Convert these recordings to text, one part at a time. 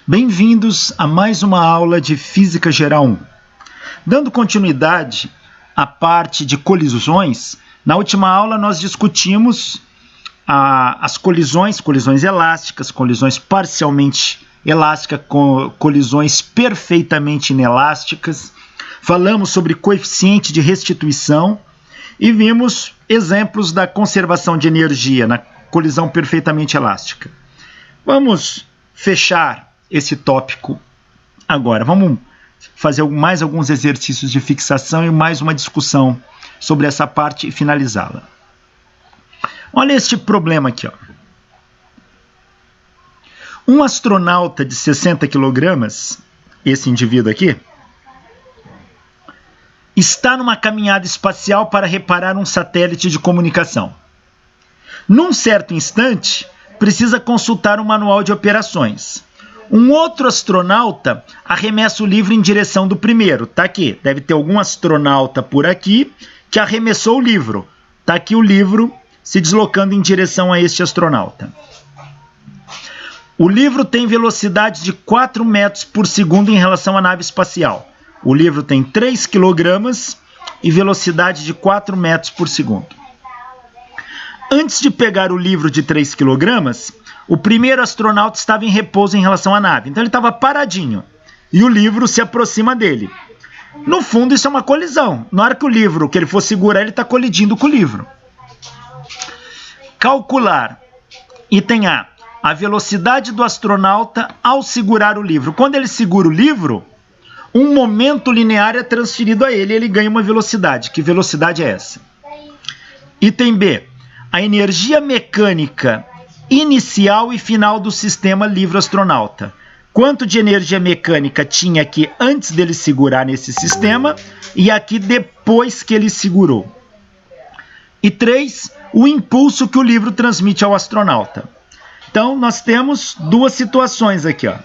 Bem-vindos a mais uma aula de Física Geral 1. Dando continuidade à parte de colisões, na última aula nós discutimos as colisões elásticas, colisões parcialmente elásticas, colisões perfeitamente inelásticas. Falamos sobre coeficiente de restituição e vimos exemplos da conservação de energia na colisão perfeitamente elástica. Vamos fechar esse tópico agora. Vamos fazer mais alguns exercícios de fixação e mais uma discussão sobre essa parte e finalizá-la. Olha este problema aqui, ó. Um astronauta de 60 quilogramas, esse indivíduo aqui, está numa caminhada espacial para reparar um satélite de comunicação. Num certo instante, precisa consultar um manual de operações. Um outro astronauta arremessa o livro em direção do primeiro. Está aqui. Deve ter algum astronauta por aqui que arremessou o livro. Está aqui o livro se deslocando em direção a este astronauta. O livro tem velocidade de 4 metros por segundo em relação à nave espacial. O livro tem 3 quilogramas e velocidade de 4 metros por segundo. Antes de pegar o livro de 3 quilogramas, o primeiro astronauta estava em repouso em relação à nave. Então ele estava paradinho e o livro se aproxima dele. No fundo, isso é uma colisão. Na hora que o livro, que ele for segurar, ele está colidindo com o livro. Calcular. Item A. A velocidade do astronauta ao segurar o livro. Quando ele segura o livro, um momento linear é transferido a ele e ele ganha uma velocidade. Que velocidade é essa? Item B. A energia mecânica inicial e final do sistema livro-astronauta. Quanto de energia mecânica tinha aqui antes dele segurar nesse sistema e aqui depois que ele segurou. E 3. O impulso que o livro transmite ao astronauta. Então, nós temos duas situações aqui, ó.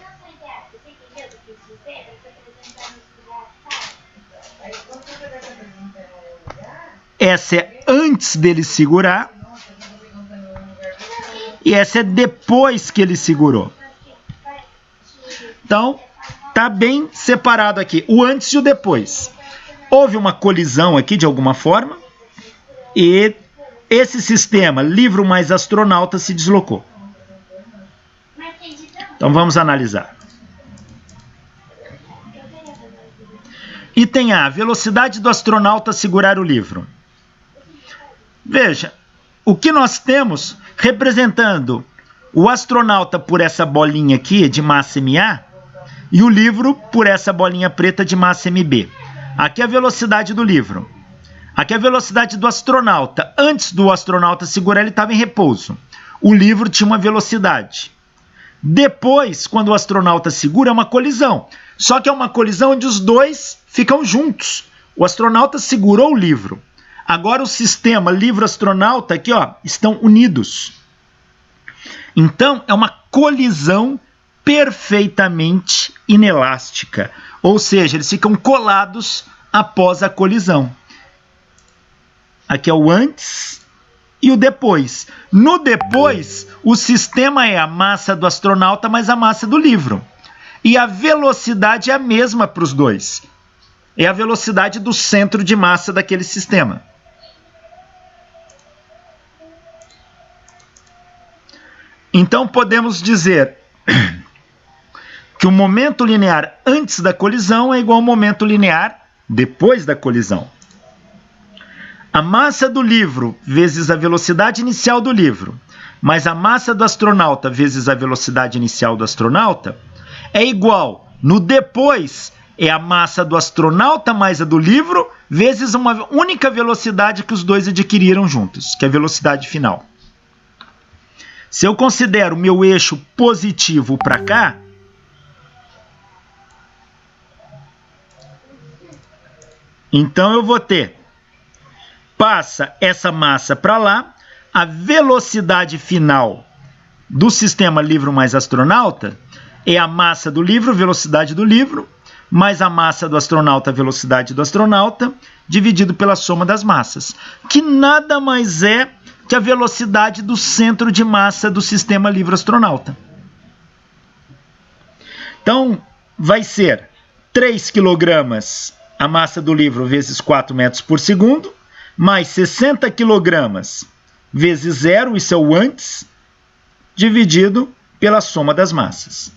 Essa é antes dele segurar. E essa é depois que ele segurou. Então, tá bem separado aqui, o antes e o depois. Houve uma colisão aqui de alguma forma e esse sistema, livro mais astronauta, se deslocou. Então, vamos analisar. Item A, velocidade do astronauta segurar o livro. Veja, o que nós temos representando o astronauta por essa bolinha aqui de massa MA e o livro por essa bolinha preta de massa MB. Aqui é a velocidade do livro. Aqui é a velocidade do astronauta. Antes do astronauta segurar, ele estava em repouso. O livro tinha uma velocidade. Depois, quando o astronauta segura, é uma colisão. Só que é uma colisão onde os dois ficam juntos. O astronauta segurou o livro. Agora o sistema livro-astronauta aqui, ó, estão unidos. Então, é uma colisão perfeitamente inelástica. Ou seja, eles ficam colados após a colisão. Aqui é o antes e o depois. No depois, o sistema é a massa do astronauta mais a massa do livro. E a velocidade é a mesma para os dois. É a velocidade do centro de massa daquele sistema. Então, podemos dizer que o momento linear antes da colisão é igual ao momento linear depois da colisão. A massa do livro vezes a velocidade inicial do livro, mais a massa do astronauta vezes a velocidade inicial do astronauta, é igual, no depois, é a massa do astronauta mais a do livro, vezes uma única velocidade que os dois adquiriram juntos, que é a velocidade final. Se eu considero o meu eixo positivo para cá, então eu vou ter, passa essa massa para lá, a velocidade final do sistema livro mais astronauta é a massa do livro, velocidade do livro, mais a massa do astronauta, velocidade do astronauta, dividido pela soma das massas, que nada mais é que a velocidade do centro de massa do sistema livro-astronauta. Então, vai ser 3 kg a massa do livro vezes 4 metros por segundo, mais 60 kg vezes 0, isso é o antes, dividido pela soma das massas.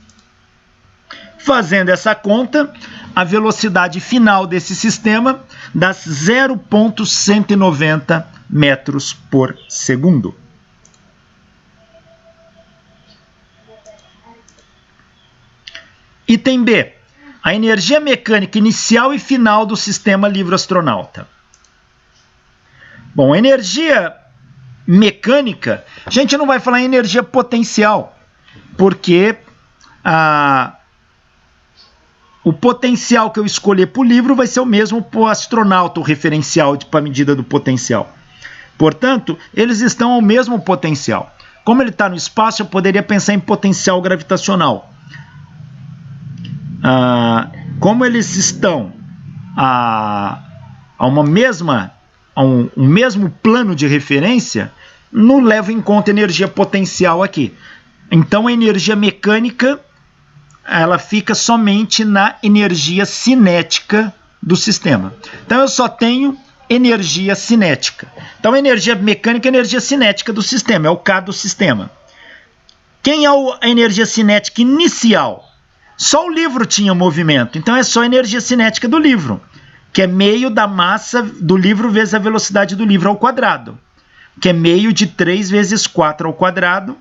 Fazendo essa conta, a velocidade final desse sistema dá 0,190 metros por segundo. Item B. A energia mecânica inicial e final do sistema livro-astronauta. Bom, energia mecânica, a gente não vai falar em energia potencial, porque o potencial que eu escolher para o livro vai ser o mesmo para o astronauta, o referencial para a medida do potencial. Portanto, eles estão ao mesmo potencial. Como ele está no espaço, eu poderia pensar em potencial gravitacional. Como eles estão um mesmo plano de referência, não levo em conta energia potencial aqui. Então, a energia mecânica ela fica somente na energia cinética do sistema. Então, eu só tenho energia cinética. Então, a energia mecânica é a energia cinética do sistema, é o K do sistema. Quem é a energia cinética inicial? Só o livro tinha movimento, então é só a energia cinética do livro, que é meio da massa do livro vezes a velocidade do livro ao quadrado, que é meio de 3 vezes 4 ao quadrado,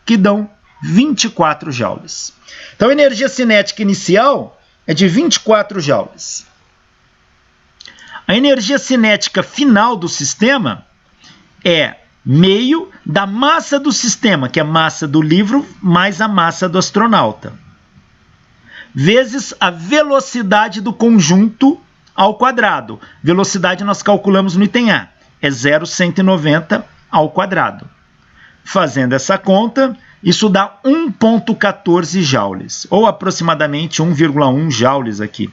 que dão 24 joules. Então, a energia cinética inicial é de 24 joules. A energia cinética final do sistema é meio da massa do sistema, que é a massa do livro mais a massa do astronauta, vezes a velocidade do conjunto ao quadrado. Velocidade nós calculamos no item A, é 0,190 ao quadrado. Fazendo essa conta, isso dá 1,14 joules, ou aproximadamente 1,1 joules aqui.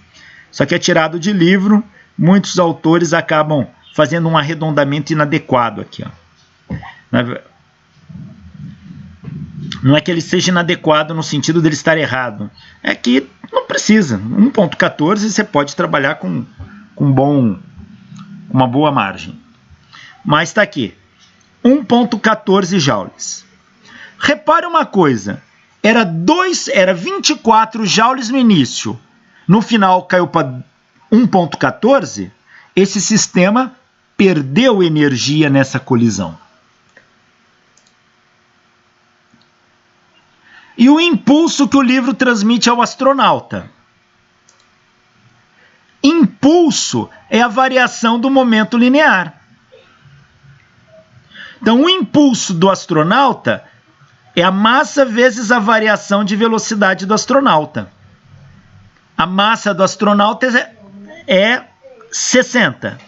Isso aqui é tirado de livro, muitos autores acabam fazendo um arredondamento inadequado aqui. Ó. Não é que ele seja inadequado no sentido dele estar errado, é que não precisa. 1,14 você pode trabalhar com uma boa margem. Mas está aqui, 1,14 joules. Repare uma coisa, era 24 joules no início, no final caiu para 1,14, esse sistema perdeu energia nessa colisão. E o impulso que o livro transmite ao astronauta. Impulso é a variação do momento linear. Então, o impulso do astronauta é a massa vezes a variação de velocidade do astronauta. A massa do astronauta é 60.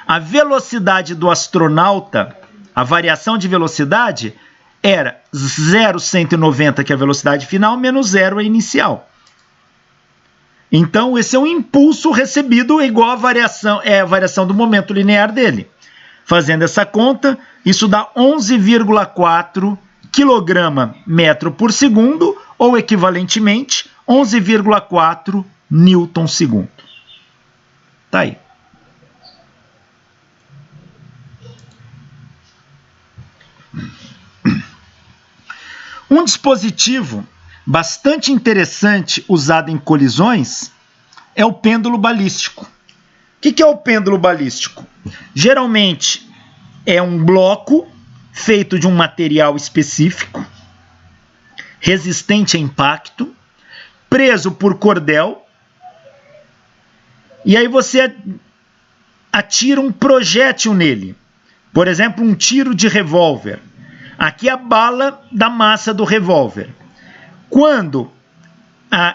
A velocidade do astronauta, a variação de velocidade, era 0,190, que é a velocidade final, menos 0 a inicial. Então, esse é um impulso recebido igual a variação do momento linear dele. Fazendo essa conta, isso dá 11,4 kg/metro por segundo, ou equivalentemente, 11,4 Newton/segundo. Tá aí. Um dispositivo bastante interessante usado em colisões é o pêndulo balístico. O que é o pêndulo balístico? Geralmente é um bloco feito de um material específico, resistente a impacto, preso por cordel, e aí você atira um projétil nele. Por exemplo, um tiro de revólver. Aqui é a bala da massa do revólver. Quando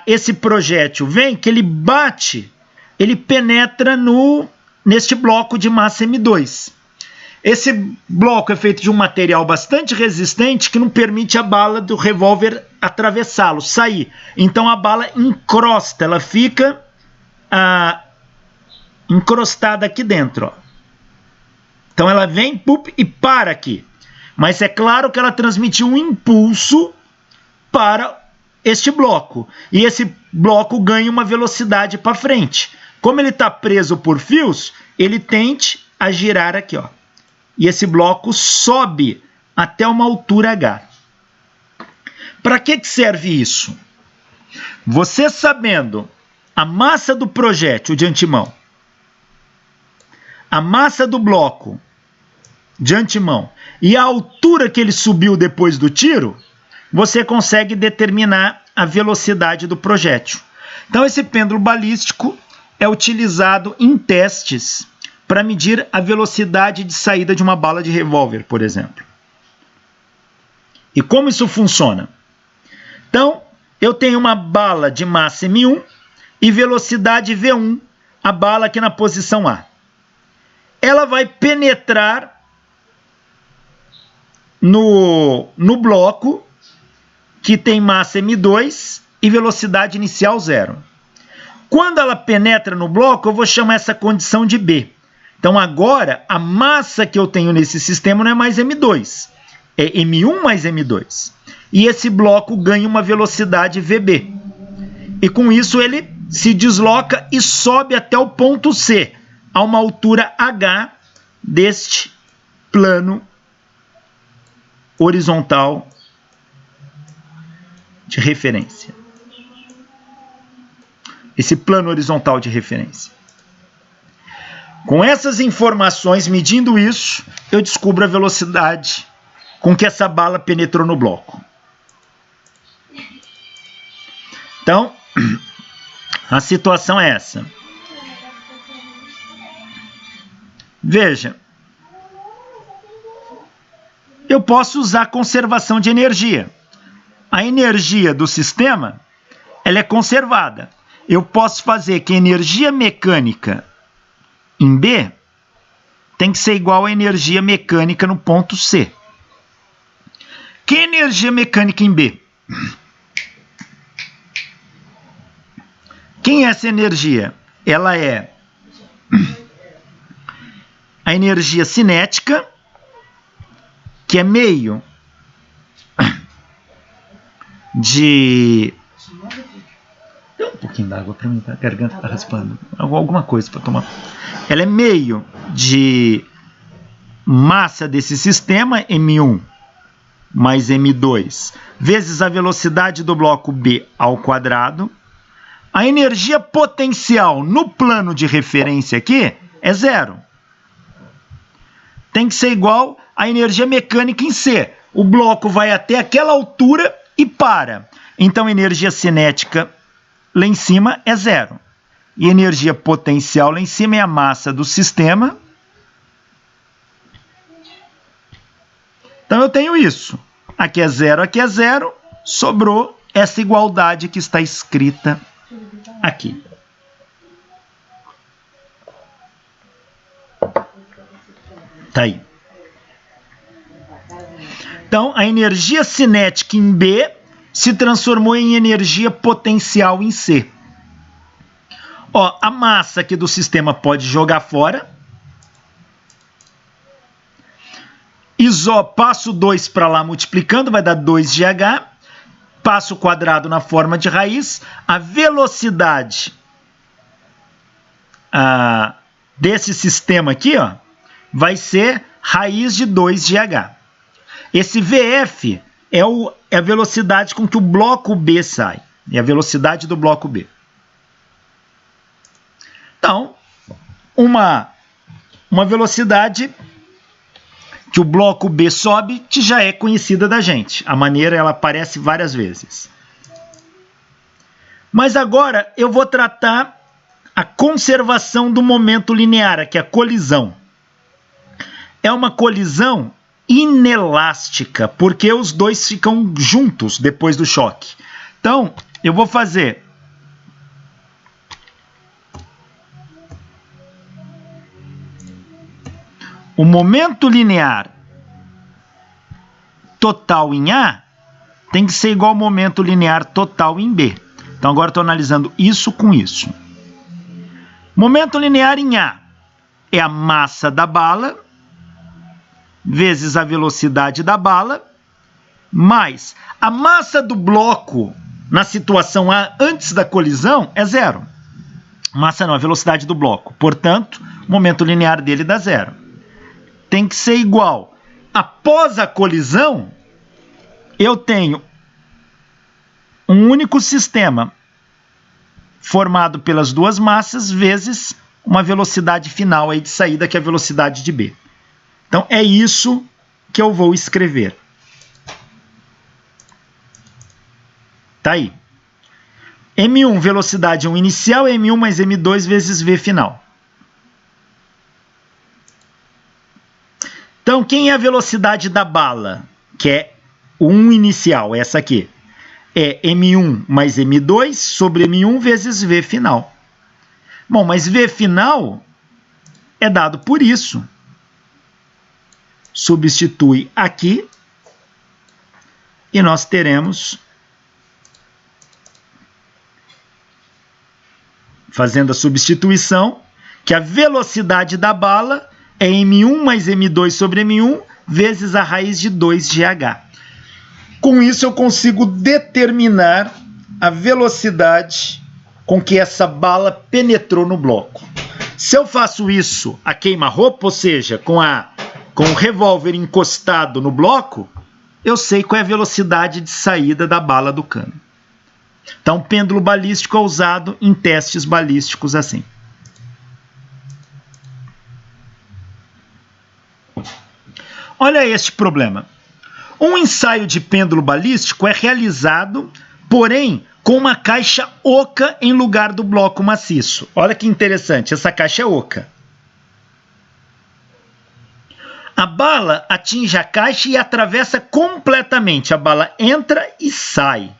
esse projétil vem, que ele bate, ele penetra neste bloco de massa M2. Esse bloco é feito de um material bastante resistente que não permite a bala do revólver atravessá-lo, sair. Então a bala encrosta, ela fica encrostada aqui dentro. Ó. Então ela vem e para aqui. Mas é claro que ela transmitiu um impulso para este bloco. E esse bloco ganha uma velocidade para frente. Como ele está preso por fios, ele tende a girar aqui, ó. E esse bloco sobe até uma altura H. Para que serve isso? Você sabendo a massa do projétil de antemão, a massa do bloco de antemão e a altura que ele subiu depois do tiro, você consegue determinar a velocidade do projétil. Então, esse pêndulo balístico é utilizado em testes para medir a velocidade de saída de uma bala de revólver, por exemplo. E como isso funciona? Então, eu tenho uma bala de massa M1 e velocidade V1, a bala aqui na posição A. Ela vai penetrar no bloco que tem massa M2 e velocidade inicial 0. Quando ela penetra no bloco, eu vou chamar essa condição de B. Então, agora, a massa que eu tenho nesse sistema não é mais M2, é M1 mais M2. E esse bloco ganha uma velocidade VB. E com isso ele se desloca e sobe até o ponto C, a uma altura H deste plano horizontal de referência. Esse plano horizontal de referência. Com essas informações, medindo isso, eu descubro a velocidade com que essa bala penetrou no bloco. Então, a situação é essa. Veja, eu posso usar conservação de energia. A energia do sistema, ela é conservada. Eu posso fazer que a energia mecânica em B tem que ser igual à energia mecânica no ponto C. Que energia mecânica em B? Quem é essa energia? Ela é a energia cinética, que é meio de... Dê um pouquinho d'água para mim, a garganta está raspando. Alguma coisa para tomar. Ela é meio de massa desse sistema, M1 mais M2, vezes a velocidade do bloco B ao quadrado. A energia potencial no plano de referência aqui é 0. Tem que ser igual à energia mecânica em C. O bloco vai até aquela altura e para. Então, a energia cinética lá em cima é 0. E a energia potencial lá em cima é a massa do sistema. Então, eu tenho isso. Aqui é 0, aqui é 0. Sobrou essa igualdade que está escrita aqui. Tá aí. Então, a energia cinética em B se transformou em energia potencial em C. Ó, a massa aqui do sistema pode jogar fora. Passo 2 para lá multiplicando, vai dar 2GH. Passo o quadrado na forma de raiz. A velocidade desse sistema aqui, ó, vai ser raiz de 2GH. Esse VF é a velocidade com que o bloco B sai. É a velocidade do bloco B. Então, uma velocidade que o bloco B sobe, que já é conhecida da gente. A maneira, ela aparece várias vezes. Mas agora eu vou tratar a conservação do momento linear, que é a colisão. É uma colisão inelástica, porque os dois ficam juntos depois do choque. Então, eu vou fazer o momento linear total em A tem que ser igual ao momento linear total em B. Então, agora estou analisando isso com isso. Momento linear em A é a massa da bala vezes a velocidade da bala, mais a massa do bloco na situação antes da colisão é zero. Massa não, a velocidade do bloco. Portanto, o momento linear dele dá zero. Tem que ser igual. Após a colisão, eu tenho um único sistema formado pelas duas massas vezes uma velocidade final aí de saída, que é a velocidade de B. Então, é isso que eu vou escrever. Tá aí. M1, velocidade 1 inicial, M1 mais M2 vezes V final. Então, quem é a velocidade da bala? Que é o 1 inicial, essa aqui. É M1 mais M2 sobre M1 vezes V final. Bom, mas V final é dado por isso. Substitui aqui e nós teremos, fazendo a substituição, que a velocidade da bala é M1 mais M2 sobre M1 vezes a raiz de 2GH. Com isso eu consigo determinar a velocidade com que essa bala penetrou no bloco. Se eu faço isso a queima-roupa, ou seja, com o revólver encostado no bloco, eu sei qual é a velocidade de saída da bala do cano. Então, o pêndulo balístico é usado em testes balísticos assim. Olha este problema. Um ensaio de pêndulo balístico é realizado, porém, com uma caixa oca em lugar do bloco maciço. Olha que interessante, essa caixa é oca. A bala atinge a caixa e atravessa completamente. A bala entra e sai.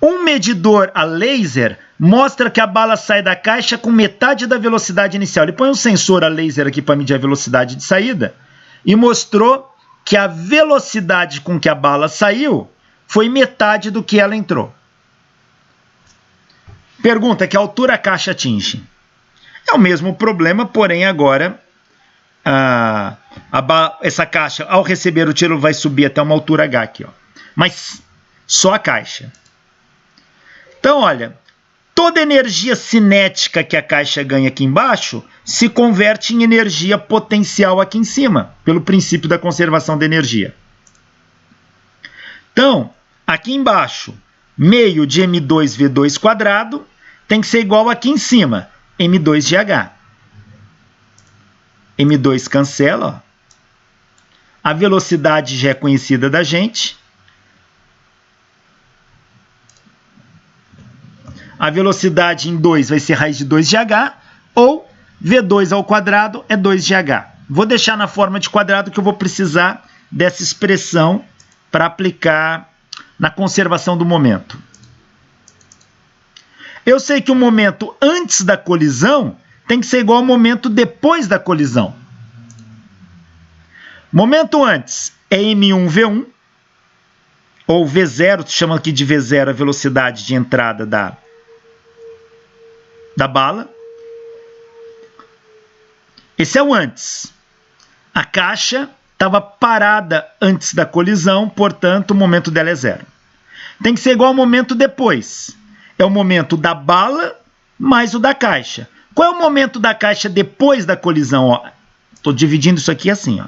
Um medidor a laser mostra que a bala sai da caixa com metade da velocidade inicial. Ele põe um sensor a laser aqui para medir a velocidade de saída e mostrou que a velocidade com que a bala saiu foi metade do que ela entrou. Pergunta: que altura a caixa atinge? É o mesmo problema, porém agora essa caixa, ao receber o tiro, vai subir até uma altura H aqui, ó. Mas só a caixa. Então, olha, toda energia cinética que a caixa ganha aqui embaixo se converte em energia potencial aqui em cima, pelo princípio da conservação da energia. Então, aqui embaixo, meio de M2V2 quadrado tem que ser igual aqui em cima, M2GH. M2 cancela, ó. A velocidade já é conhecida da gente. A velocidade em 2 vai ser raiz de 2GH, ou V2 ao quadrado é 2GH. Vou deixar na forma de quadrado que eu vou precisar dessa expressão para aplicar na conservação do momento. Eu sei que o momento antes da colisão tem que ser igual ao momento depois da colisão. Momento antes é M1V1, ou V0, chama aqui de V0 a velocidade de entrada da bala. Esse é o antes. A caixa estava parada antes da colisão, portanto, o momento dela é zero. Tem que ser igual ao momento depois. É o momento da bala mais o da caixa. Qual é o momento da caixa depois da colisão? Estou dividindo isso aqui assim, ó.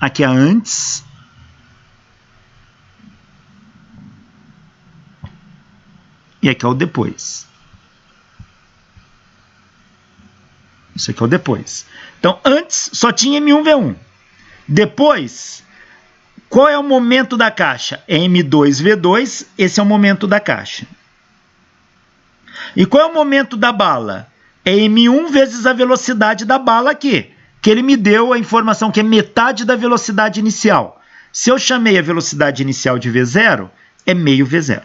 Aqui é antes. E aqui é o depois. Isso aqui é o depois. Então, antes só tinha M1V1. Depois, qual é o momento da caixa? É M2V2, esse é o momento da caixa. E qual é o momento da bala? É M1 vezes a velocidade da bala aqui, que ele me deu a informação que é metade da velocidade inicial. Se eu chamei a velocidade inicial de V0, é meio V0.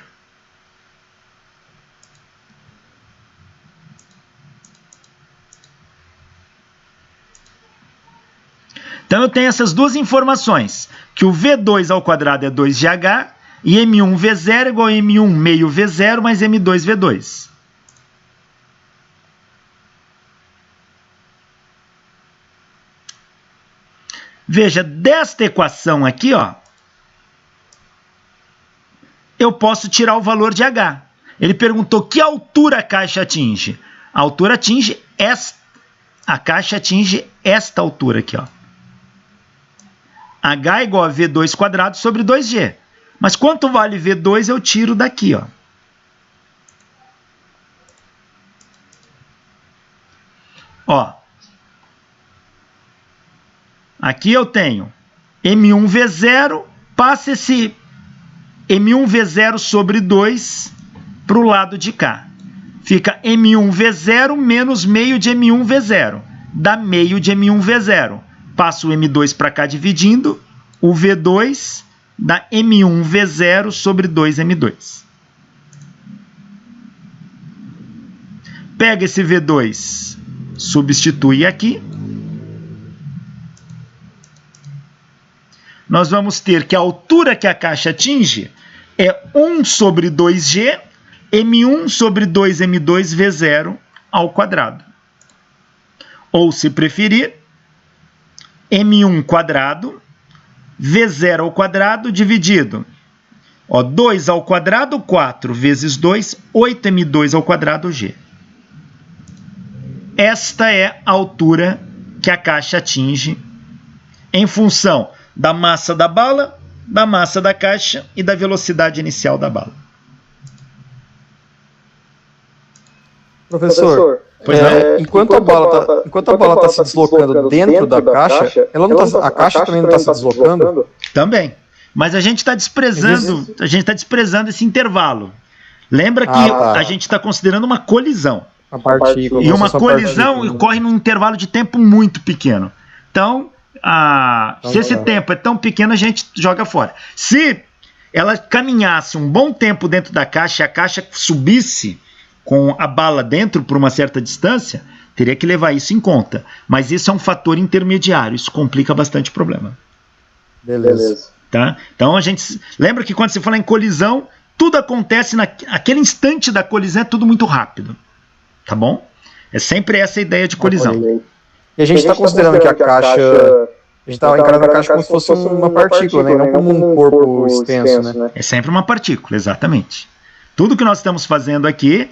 Então eu tenho essas duas informações, que o V2 ao quadrado é 2GH e M1V0 igual a M1 meio V0 mais M2V2. Veja, desta equação aqui, ó, eu posso tirar o valor de H. Ele perguntou que altura a caixa atinge. A altura atinge esta. A caixa atinge esta altura aqui, ó. H é igual a V2 quadrado sobre 2G. Mas quanto vale V2 eu tiro daqui, ó. Ó. Aqui eu tenho M1V0, passa esse M1V0 sobre 2 para o lado de cá. Fica M1V0 menos meio de M1V0. Dá meio de M1V0. Passo o M2 para cá dividindo. O V2 dá M1V0 sobre 2M2. Pega esse V2, substitui aqui. Nós vamos ter que a altura que a caixa atinge é 1 sobre 2G, M1 sobre 2M2 V0 ao quadrado. Ou, se preferir, M1 quadrado, V0 ao quadrado dividido. Ó, 2 ao quadrado, 4 vezes 2, 8M2 ao quadrado G. Esta é a altura que a caixa atinge em função da massa da bala, da massa da caixa e da velocidade inicial da bala. Professor, enquanto a bala está se deslocando dentro da caixa, a caixa também não está se deslocando? Também. Mas a gente está desprezando, esse intervalo. Lembra que a gente está considerando uma colisão. E uma colisão ocorre num intervalo de tempo muito pequeno. Então, se esse tempo é tão pequeno, a gente joga fora. Se ela caminhasse um bom tempo dentro da caixa e a caixa subisse com a bala dentro por uma certa distância, teria que levar isso em conta. Mas isso é um fator intermediário, isso complica bastante o problema. Beleza. Tá? Então a gente lembra que quando se fala em colisão, tudo acontece naquele instante da colisão, é tudo muito rápido. Tá bom? É sempre essa a ideia de colisão. E a gente está considerando que a caixa... A gente está encarando a caixa como se fosse uma partícula, né? Não como um corpo extenso, né? É sempre uma partícula, exatamente. Tudo que nós estamos fazendo aqui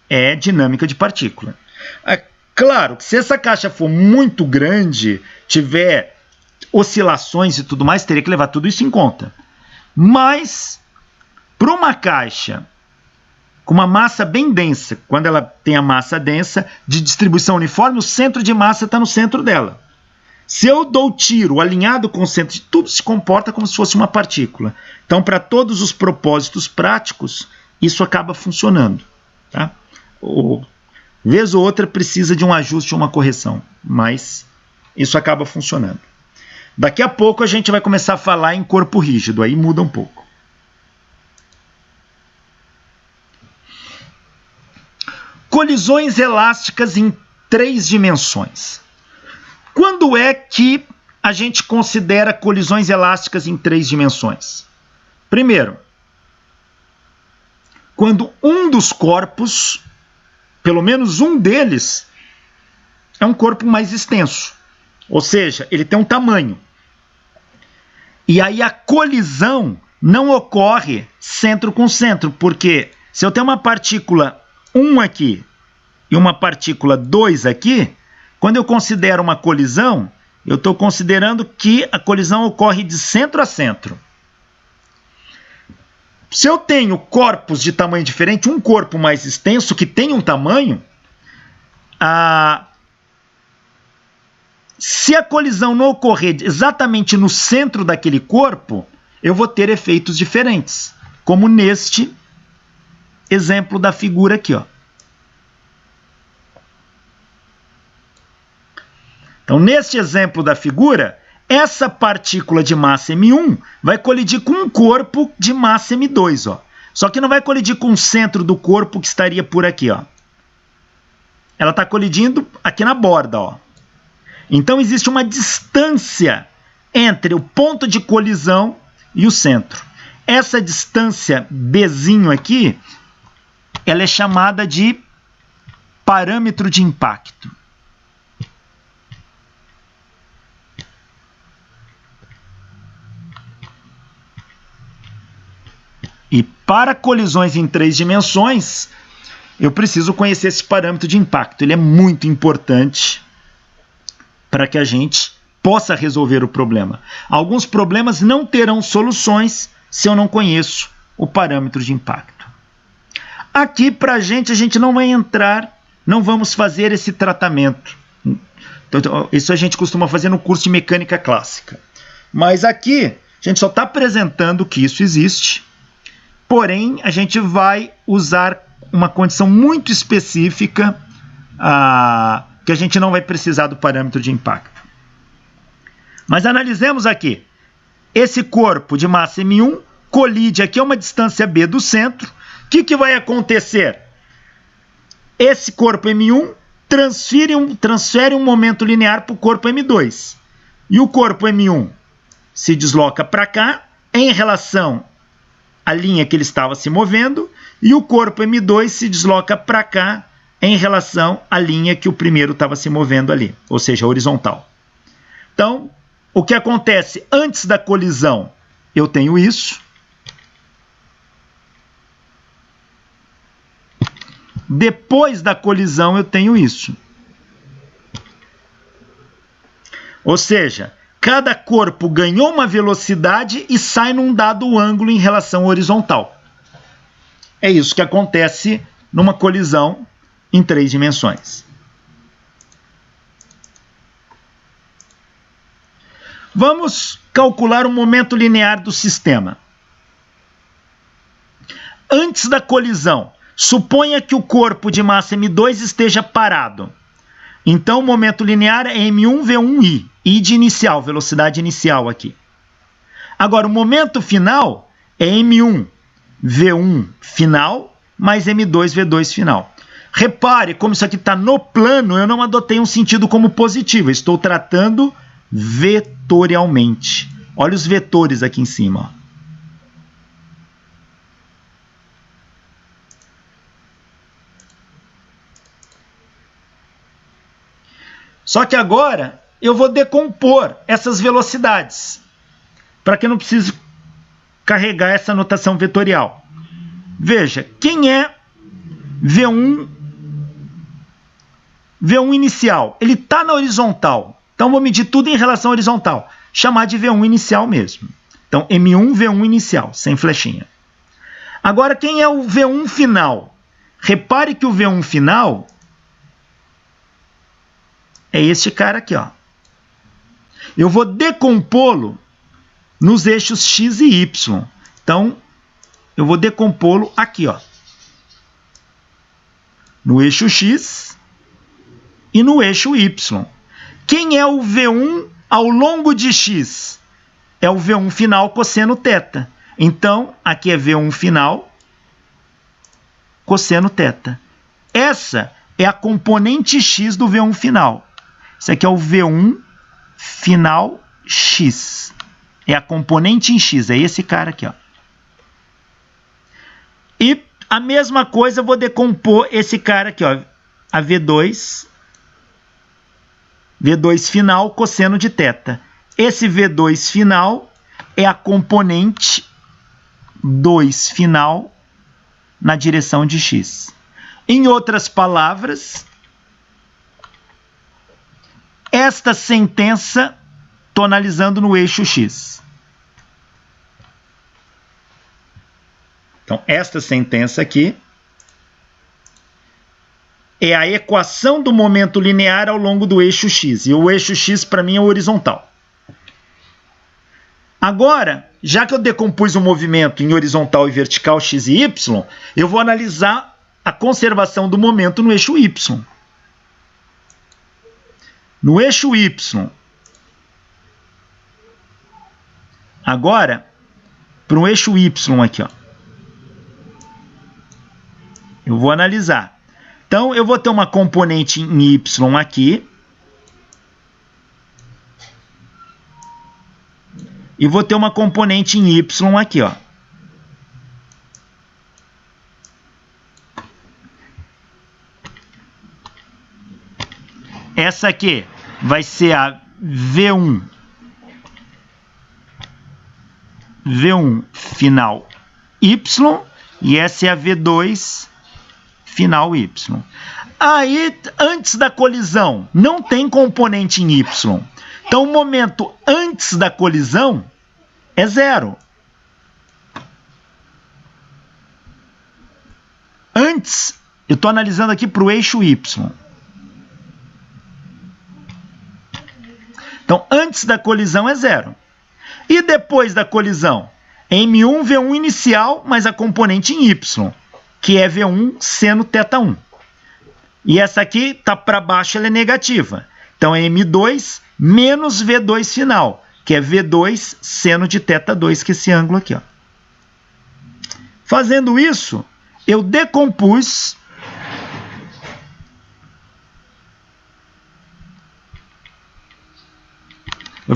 é dinâmica de partícula. Claro que se essa caixa for muito grande, tiver oscilações e tudo mais, teria que levar tudo isso em conta. Mas, para uma caixa com uma massa bem densa, quando ela tem a massa densa de distribuição uniforme, o centro de massa está no centro dela. Se eu dou tiro alinhado com o centro, tudo se comporta como se fosse uma partícula. Então, para todos os propósitos práticos, isso acaba funcionando. Tá? Vez ou outra precisa de um ajuste ou uma correção, mas isso acaba funcionando. Daqui a pouco a gente vai começar a falar em corpo rígido, aí muda um pouco. Colisões elásticas em 3 dimensões. Quando é que a gente considera colisões elásticas em 3 dimensões? Primeiro, quando um dos corpos, pelo menos um deles, é um corpo mais extenso. Ou seja, ele tem um tamanho. E aí a colisão não ocorre centro com centro, porque se eu tenho uma partícula 1 aqui e uma partícula 2 aqui, quando eu considero uma colisão, eu estou considerando que a colisão ocorre de centro a centro. Se eu tenho corpos de tamanho diferente, um corpo mais extenso que tem um tamanho, se a colisão não ocorrer exatamente no centro daquele corpo, eu vou ter efeitos diferentes, como neste exemplo da figura aqui, ó. Então, neste exemplo da figura, essa partícula de massa M1 vai colidir com um corpo de massa M2, ó. Só que não vai colidir com o centro do corpo que estaria por aqui, ó. Ela está colidindo aqui na borda, ó. Então, existe uma distância entre o ponto de colisão e o centro. Essa distância Bzinho aqui, ela é chamada de parâmetro de impacto. E para colisões em 3 dimensões, eu preciso conhecer esse parâmetro de impacto. Ele é muito importante para que a gente possa resolver o problema. Alguns problemas não terão soluções se eu não conheço o parâmetro de impacto. Aqui, para a gente não vai entrar, não vamos fazer esse tratamento. Então, isso a gente costuma fazer no curso de mecânica clássica. Mas aqui, a gente só está apresentando que isso existe, porém, a gente vai usar uma condição muito específica que a gente não vai precisar do parâmetro de impacto. Mas analisemos aqui. Esse corpo de massa M1 colide aqui a uma distância B do centro. O que vai acontecer? Esse corpo M1 transfere um momento linear para o corpo M2. E o corpo M1 se desloca para cá em relação à linha que ele estava se movendo, e o corpo M2 se desloca para cá em relação à linha que o primeiro estava se movendo ali, ou seja, horizontal. Então, o que acontece antes da colisão? Eu tenho isso. Depois da colisão, eu tenho isso. Ou seja, cada corpo ganhou uma velocidade e sai num dado ângulo em relação horizontal. É isso que acontece numa colisão em 3 dimensões. Vamos calcular o momento linear do sistema. Antes da colisão, suponha que o corpo de massa M2 esteja parado. Então, o momento linear é M1 V1I, I de inicial, velocidade inicial aqui. Agora, o momento final é M1 V1 final mais M2 V2 final. Repare como isso aqui está no plano, eu não adotei um sentido como positivo, eu estou tratando vetorialmente. Olha os vetores aqui em cima. Ó. Só que agora eu vou decompor essas velocidades, para que eu não precise carregar essa notação vetorial. Veja, quem é V1 inicial? Ele está na horizontal. Então, vou medir tudo em relação à horizontal. Chamar de V1 inicial mesmo. Então, M1, V1 inicial, sem flechinha. Agora, quem é o V1 final? Repare que o V1 final é este cara aqui, ó. Eu vou decompô-lo nos eixos X e Y. Então, eu vou decompô-lo aqui, ó. No eixo X e no eixo Y. Quem é o V1 ao longo de X? É o V1 final cosseno θ. Então, aqui é V1 final cosseno θ. Essa é a componente X do V1 final. Isso aqui é o V1 final X. É a componente em X, é esse cara aqui, ó. E a mesma coisa eu vou decompor esse cara aqui, ó, a V2 final cosseno de θ. Esse V2 final é a componente 2 final na direção de X. Em outras palavras, esta sentença estou analisando no eixo X. Então, esta sentença aqui é a equação do momento linear ao longo do eixo X. E o eixo X, para mim, é horizontal. Agora, já que eu decompus o movimento em horizontal e vertical X e Y, eu vou analisar a conservação do momento no eixo Y. No eixo Y, agora, para um eixo Y aqui, ó, eu vou analisar. Então, eu vou ter uma componente em Y aqui. E vou ter uma componente em Y aqui, ó. Essa aqui vai ser a V1 final Y, e essa é a V2 final Y. Aí, antes da colisão, não tem componente em Y. Então, o momento antes da colisão é 0. Antes, eu estou analisando aqui para o eixo Y. Então, antes da colisão é 0. E depois da colisão? M1, V1 inicial, mais a componente em Y, que é V1 seno θ1. E essa aqui está para baixo, ela é negativa. Então, é M2 menos V2 final, que é V2 seno de θ2, que é esse ângulo aqui. Ó. Fazendo isso, eu decompus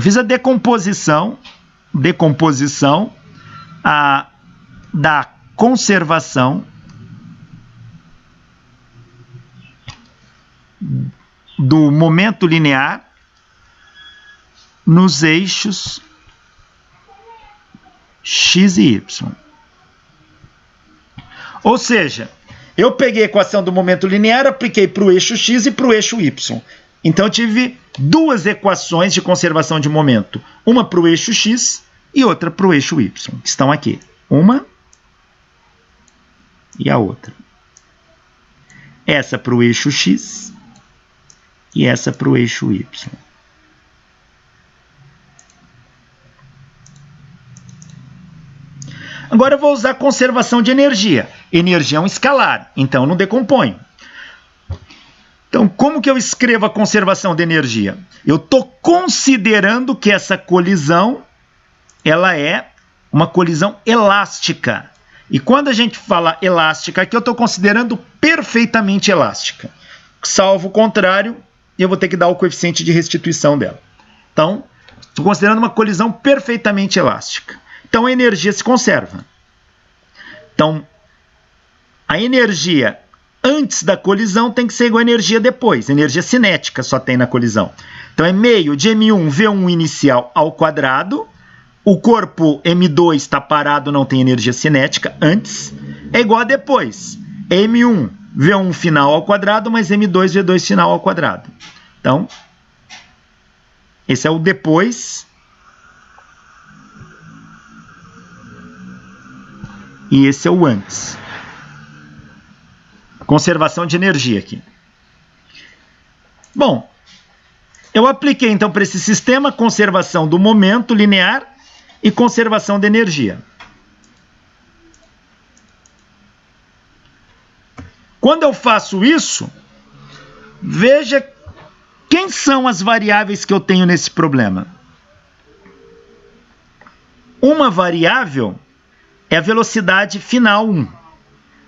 fiz a decomposição da conservação do momento linear nos eixos x e y. Ou seja, eu peguei a equação do momento linear, apliquei para o eixo x e para o eixo y. Então, eu tive duas equações de conservação de momento. Uma para o eixo x e outra para o eixo y. Estão aqui. Uma e a outra. Essa para o eixo x e essa para o eixo y. Agora eu vou usar conservação de energia. Energia é um escalar, então eu não decomponho. Então, como que eu escrevo a conservação de energia? Eu estou considerando que essa colisão ela é uma colisão elástica. E quando a gente fala elástica, aqui eu estou considerando perfeitamente elástica. Salvo o contrário, eu vou ter que dar o coeficiente de restituição dela. Então, estou considerando uma colisão perfeitamente elástica. Então, a energia se conserva. Então, a energia antes da colisão tem que ser igual à energia depois. Energia cinética só tem na colisão. Então, é meio de M1 V1 inicial ao quadrado. O corpo M2 está parado, não tem energia cinética antes. É igual a depois. M1 V1 final ao quadrado mais M2 V2 final ao quadrado. Então, esse é o depois. E esse é o antes. Conservação de energia aqui. Bom, eu apliquei então para esse sistema conservação do momento linear e conservação de energia. Quando eu faço isso, veja quem são as variáveis que eu tenho nesse problema. Uma variável é a velocidade final 1.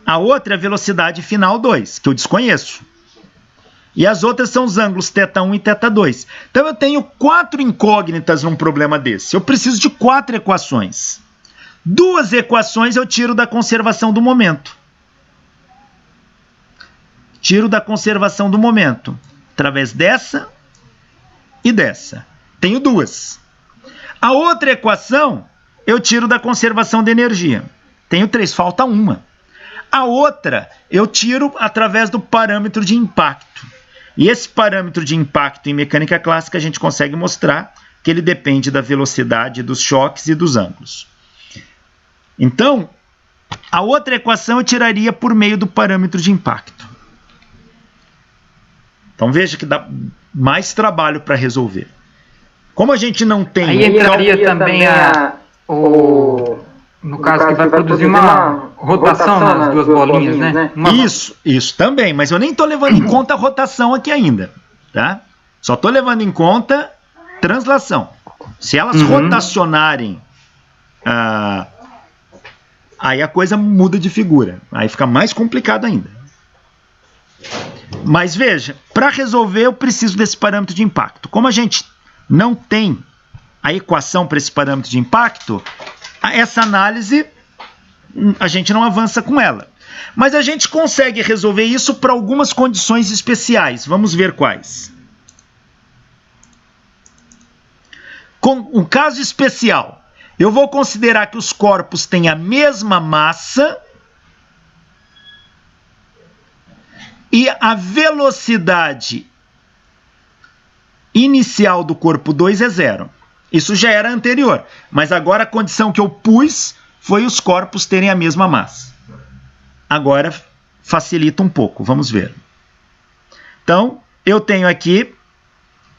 A outra é a velocidade final 2, que eu desconheço. E as outras são os ângulos θ1 e θ2. Então, eu tenho 4 incógnitas num problema desse. Eu preciso de 4 equações. 2 equações eu tiro da conservação do momento. Tiro da conservação do momento. Através dessa e dessa. Tenho 2. A outra equação eu tiro da conservação de energia. Tenho 3, falta uma. A outra eu tiro através do parâmetro de impacto. E esse parâmetro de impacto em mecânica clássica a gente consegue mostrar que ele depende da velocidade dos choques e dos ângulos. Então, a outra equação eu tiraria por meio do parâmetro de impacto. Então veja que dá mais trabalho para resolver. Como a gente não tem... Aí entraria também no caso que vai produzir uma rotação nas duas bolinhas, né? Isso também, mas eu nem estou levando em conta a rotação aqui ainda, tá? Só estou levando em conta translação. Se elas rotacionarem, aí a coisa muda de figura, aí fica mais complicado ainda. Mas veja, para resolver eu preciso desse parâmetro de impacto. Como a gente não tem a equação para esse parâmetro de impacto, essa análise a gente não avança com ela. Mas a gente consegue resolver isso para algumas condições especiais. Vamos ver quais. Com um caso especial Eu vou considerar que os corpos têm a mesma massa e a velocidade inicial do corpo 2 é 0. Isso já era anterior, mas agora a condição que eu pus foi os corpos terem a mesma massa. Agora facilita um pouco, vamos ver. Então, eu tenho aqui,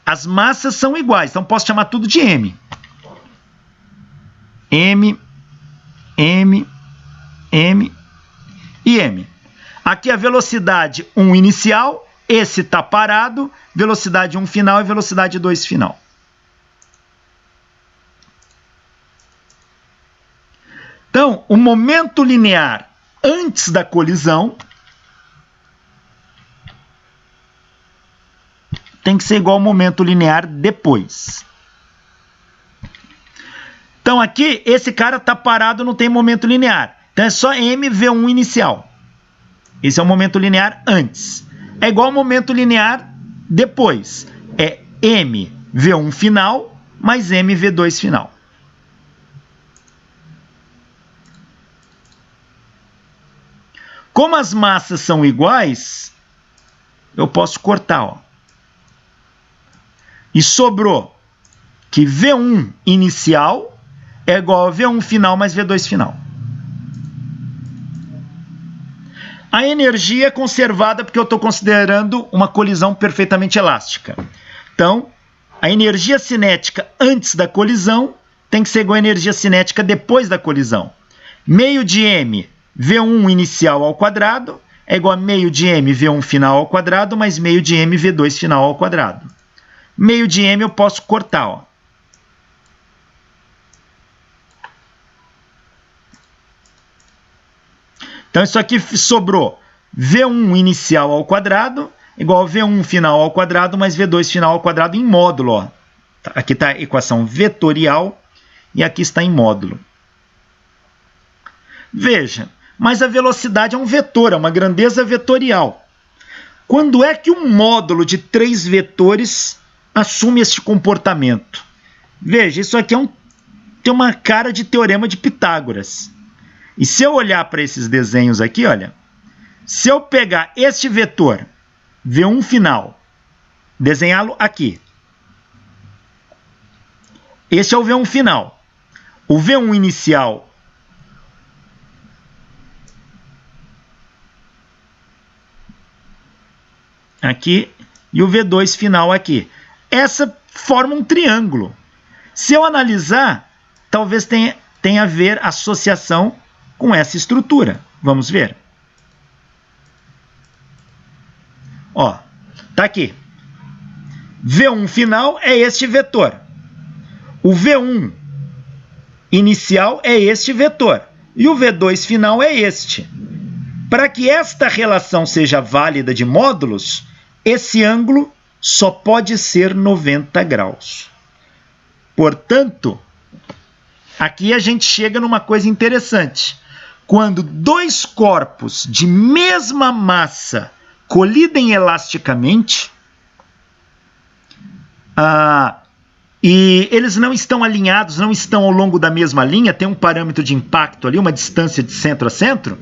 as massas são iguais, então posso chamar tudo de M. M, M, M e M. Aqui a velocidade 1 inicial, esse está parado, velocidade 1 final e velocidade 2 final. Então, o momento linear antes da colisão tem que ser igual ao momento linear depois. Então, aqui, esse cara está parado, não tem momento linear. Então, é só mv1 inicial. Esse é o momento linear antes. É igual ao momento linear depois. É mv1 final mais mv2 final. Como as massas são iguais, eu posso cortar, ó. E sobrou que V1 inicial é igual a V1 final mais V2 final. A energia é conservada porque eu estou considerando uma colisão perfeitamente elástica. Então, a energia cinética antes da colisão tem que ser igual à energia cinética depois da colisão. Meio de m V1 inicial ao quadrado é igual a meio de m V1 final ao quadrado mais meio de m V2 final ao quadrado. Meio de m eu posso cortar, ó. Então, isso aqui sobrou V1 inicial ao quadrado igual a V1 final ao quadrado mais V2 final ao quadrado em módulo, ó. Aqui está a equação vetorial e aqui está em módulo. Veja, mas a velocidade é um vetor, é uma grandeza vetorial. Quando é que um módulo de 3 vetores assume este comportamento? Veja, isso aqui tem uma cara de teorema de Pitágoras. E se eu olhar para esses desenhos aqui, olha, se eu pegar este vetor, V1 final, desenhá-lo aqui. Este é o V1 final. O V1 inicial aqui e o V2 final aqui. Essa forma um triângulo. Se eu analisar, talvez tenha a ver associação com essa estrutura. Vamos ver. Ó, tá aqui. V1 final é este vetor. O V1 inicial é este vetor. E o V2 final é este. Para que esta relação seja válida de módulos, esse ângulo só pode ser 90 graus. Portanto, aqui a gente chega numa coisa interessante. Quando dois corpos de mesma massa colidem elasticamente, e eles não estão alinhados, não estão ao longo da mesma linha, tem um parâmetro de impacto ali, uma distância de centro a centro.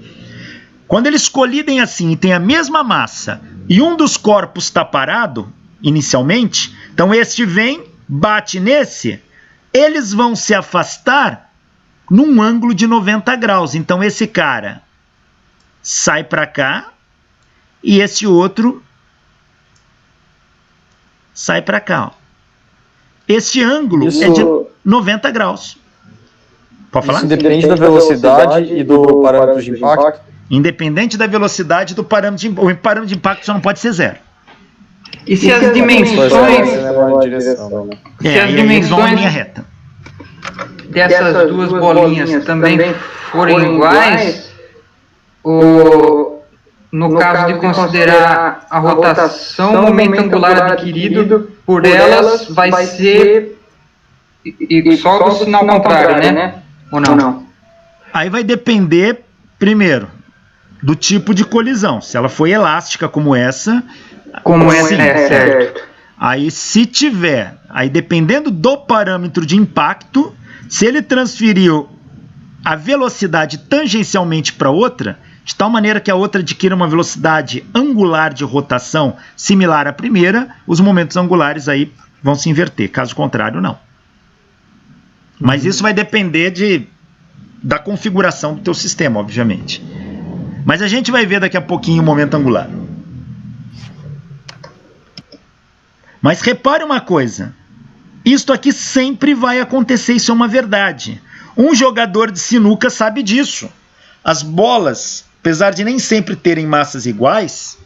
Quando eles colidem assim e tem a mesma massa e um dos corpos está parado inicialmente, então este vem, bate nesse, eles vão se afastar num ângulo de 90 graus. Então esse cara sai para cá e esse outro sai para cá. Ó. Este ângulo é de 90 graus. Pode falar? Isso independe da velocidade e do parâmetro de impacto? Independente da velocidade do parâmetro de impacto. O parâmetro de impacto só não pode ser 0. E se as dimensões... Se as dimensões vão em linha reta. Dessas duas bolinhas também forem iguais, no caso de considerar a rotação, o momento angular adquirido por elas vai ser só do sinal contrário, né? Ou não? Aí vai depender, primeiro, do tipo de colisão. Se ela foi elástica como essa... certo. Aí se tiver, aí dependendo do parâmetro de impacto, Se ele transferiu a velocidade tangencialmente para outra, de tal maneira que a outra adquira uma velocidade angular de rotação similar à primeira, os momentos angulares aí vão se inverter, caso contrário, não. Mas isso vai depender da configuração do teu sistema, obviamente. Mas a gente vai ver daqui a pouquinho o momento angular. Mas repare uma coisa, isto aqui sempre vai acontecer, isso é uma verdade. Um jogador de sinuca sabe disso. As bolas, apesar de nem sempre terem massas iguais,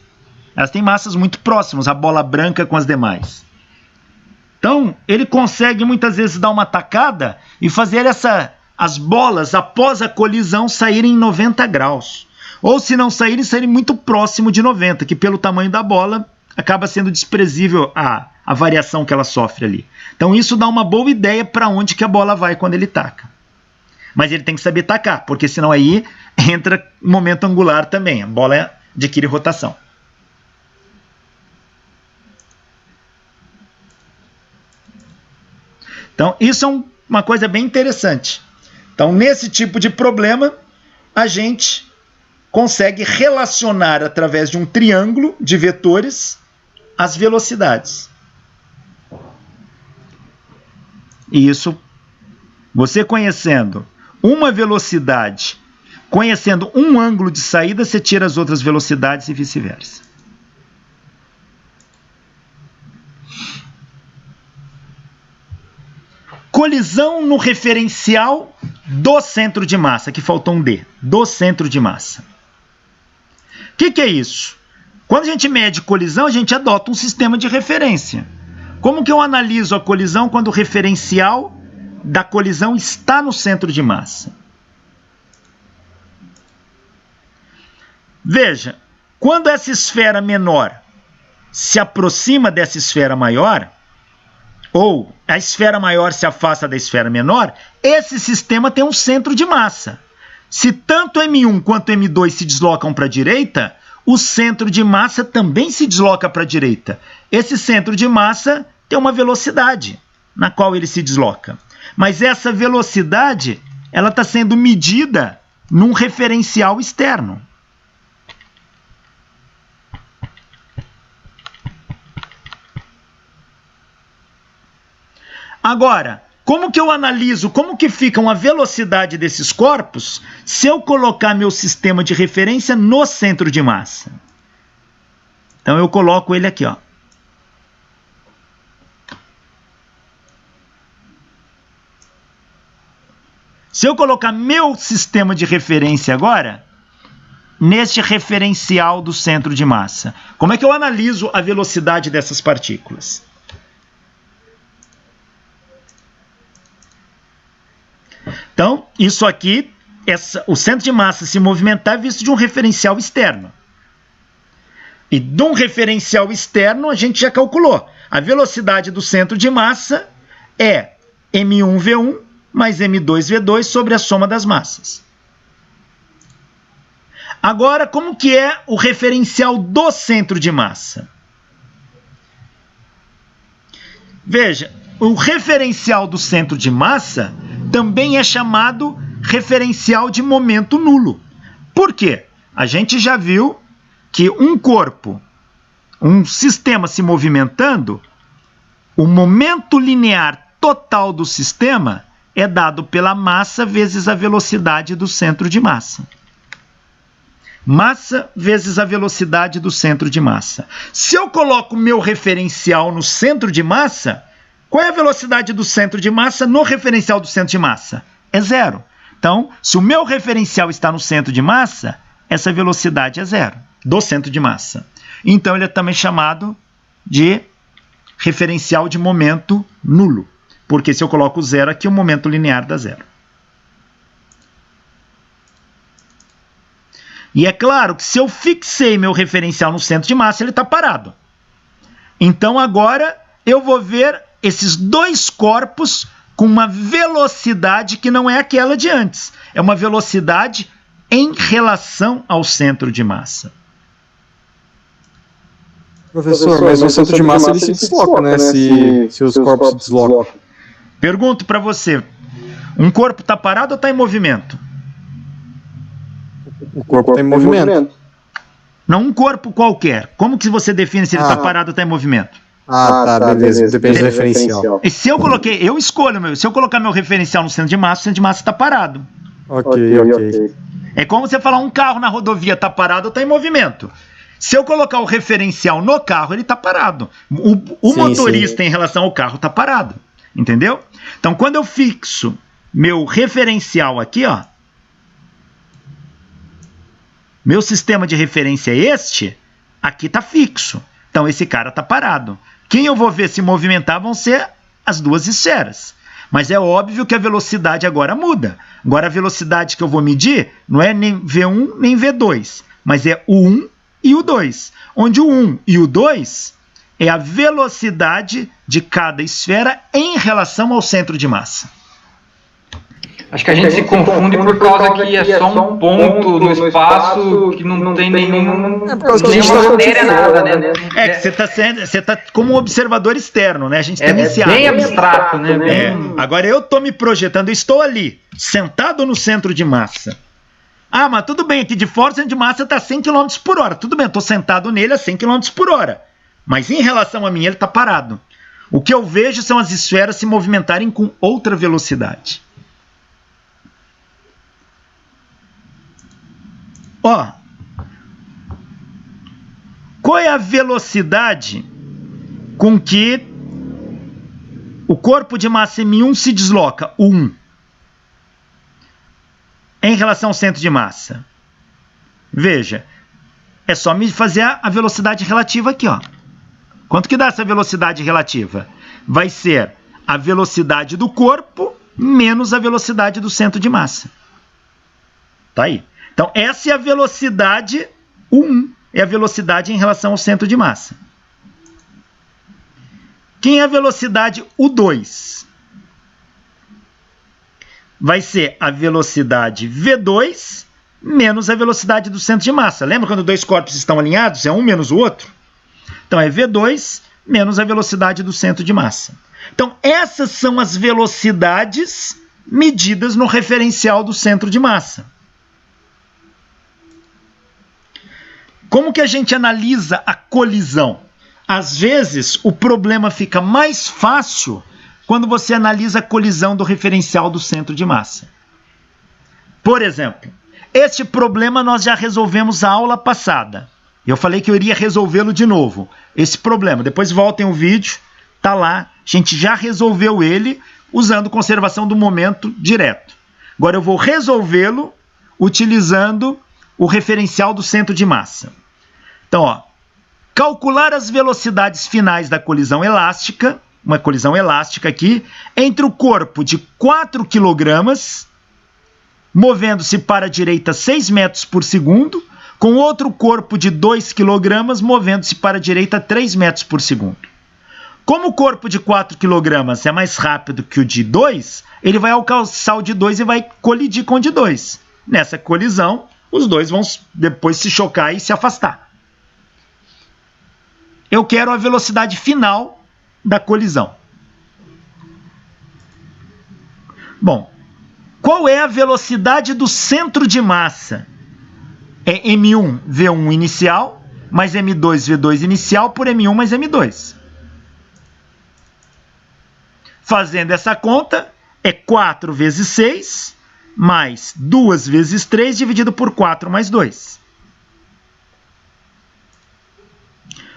elas têm massas muito próximas, a bola branca com as demais. Então, ele consegue muitas vezes dar uma tacada e fazer as bolas, após a colisão, saírem em 90 graus. Ou se não saírem muito próximo de 90, que pelo tamanho da bola acaba sendo desprezível a variação que ela sofre ali. Então isso dá uma boa ideia para onde que a bola vai quando ele taca. Mas ele tem que saber tacar, porque senão aí entra o momento angular também, a bola adquire rotação. Então isso é uma coisa bem interessante. Então nesse tipo de problema, a gente consegue relacionar através de um triângulo de vetores as velocidades. E isso, você conhecendo uma velocidade, conhecendo um ângulo de saída, você tira as outras velocidades e vice-versa. Colisão no referencial do centro de massa, aqui faltou um D, do centro de massa. O que é isso? Quando a gente mede colisão, a gente adota um sistema de referência. Como que eu analiso a colisão quando o referencial da colisão está no centro de massa? Veja, quando essa esfera menor se aproxima dessa esfera maior, ou a esfera maior se afasta da esfera menor, esse sistema tem um centro de massa. Se tanto M1 quanto M2 se deslocam para a direita, o centro de massa também se desloca para a direita. Esse centro de massa tem uma velocidade na qual ele se desloca. Mas essa velocidade, ela está sendo medida num referencial externo. Agora, como que eu analiso, como que fica a velocidade desses corpos se eu colocar meu sistema de referência no centro de massa? Então eu coloco ele aqui, ó. Se eu colocar meu sistema de referência agora, neste referencial do centro de massa, como é que eu analiso a velocidade dessas partículas? Então, isso aqui, o centro de massa se movimentar é visto de um referencial externo. E de um referencial externo, a gente já calculou. A velocidade do centro de massa é M1V1 mais M2V2 sobre a soma das massas. Agora, como que é o referencial do centro de massa? Veja, o referencial do centro de massa também é chamado referencial de momento nulo. Por quê? A gente já viu que um corpo, um sistema se movimentando, o momento linear total do sistema é dado pela massa vezes a velocidade do centro de massa. Massa vezes a velocidade do centro de massa. Se eu coloco meu referencial no centro de massa, qual é a velocidade do centro de massa no referencial do centro de massa? É zero. Então, se o meu referencial está no centro de massa, essa velocidade é zero, do centro de massa. Então, ele é também chamado de referencial de momento nulo. Porque se eu coloco zero aqui, o momento linear dá zero. E é claro que se eu fixei meu referencial no centro de massa, ele está parado. Então, agora, eu vou ver esses dois corpos com uma velocidade que não é aquela de antes. É uma velocidade em relação ao centro de massa. Professor, mas o centro de massa ele se desloca, né? Se os corpos se deslocam. Pergunto para você, Um corpo está parado ou está em movimento? O corpo está em movimento. Não, um corpo qualquer. Como que você define se ele está parado ou está em movimento? Tá, beleza. Depende do referencial. E se eu escolho, se eu colocar meu referencial no centro de massa, o centro de massa está parado. Ok. É como você falar um carro na rodovia está parado ou está em movimento. Se eu colocar o referencial no carro, ele está parado. O motorista em relação ao carro está parado. Entendeu? Então, quando eu fixo meu referencial aqui, ó, meu sistema de referência é este, aqui está fixo. Então, esse cara está parado. Quem eu vou ver se movimentar vão ser as duas esferas. Mas é óbvio que a velocidade agora muda. Agora a velocidade que eu vou medir não é nem V1 nem V2, mas é o 1 e o 2. Onde o 1 e o 2 é a velocidade de cada esfera em relação ao centro de massa. Acho que a gente se confunde por causa que é só um ponto no espaço que não tem nenhuma matéria, nada, né? É que você está como um observador externo, né? A gente tem iniciado. Bem abstrato, né? Agora eu estou me projetando, eu estou ali, sentado no centro de massa. Ah, mas tudo bem, aqui de fora o centro de massa está a 100 km por hora. Tudo bem, eu estou sentado nele a 100 km por hora. Mas em relação a mim, ele está parado. O que eu vejo são as esferas se movimentarem com outra velocidade. Ó, qual é a velocidade com que o corpo de massa M1 se desloca? 1. Em relação ao centro de massa. Veja, é só me fazer a velocidade relativa aqui, ó. Quanto que dá essa velocidade relativa? Vai ser a velocidade do corpo menos a velocidade do centro de massa. Tá aí. Então, essa é a velocidade U1, é a velocidade em relação ao centro de massa. Quem é a velocidade U2? Vai ser a velocidade V2 menos a velocidade do centro de massa. Lembra quando dois corpos estão alinhados? É um menos o outro? Então, é V2 menos a velocidade do centro de massa. Então, essas são as velocidades medidas no referencial do centro de massa. Como que a gente analisa a colisão? Às vezes, o problema fica mais fácil quando você analisa a colisão do referencial do centro de massa. Por exemplo, este problema nós já resolvemos a aula passada. Eu falei que eu iria resolvê-lo de novo. Esse problema, depois voltem o vídeo, tá lá. A gente já resolveu ele usando conservação do momento direto. Agora eu vou resolvê-lo utilizando o referencial do centro de massa. Então, ó, calcular as velocidades finais da colisão elástica, uma colisão elástica aqui, entre o corpo de 4 kg, movendo-se para a direita 6 metros por segundo, com outro corpo de 2 kg, movendo-se para a direita 3 metros por segundo. Como o corpo de 4 kg é mais rápido que o de 2, ele vai alcançar o de 2 e vai colidir com o de 2. Nessa colisão, os dois vão depois se chocar e se afastar. Eu quero a velocidade final da colisão. Bom, qual é a velocidade do centro de massa? É M1, V1 inicial, mais M2, V2 inicial, por M1 mais M2. Fazendo essa conta, é 4 vezes 6, mais 2 vezes 3, dividido por 4 mais 2.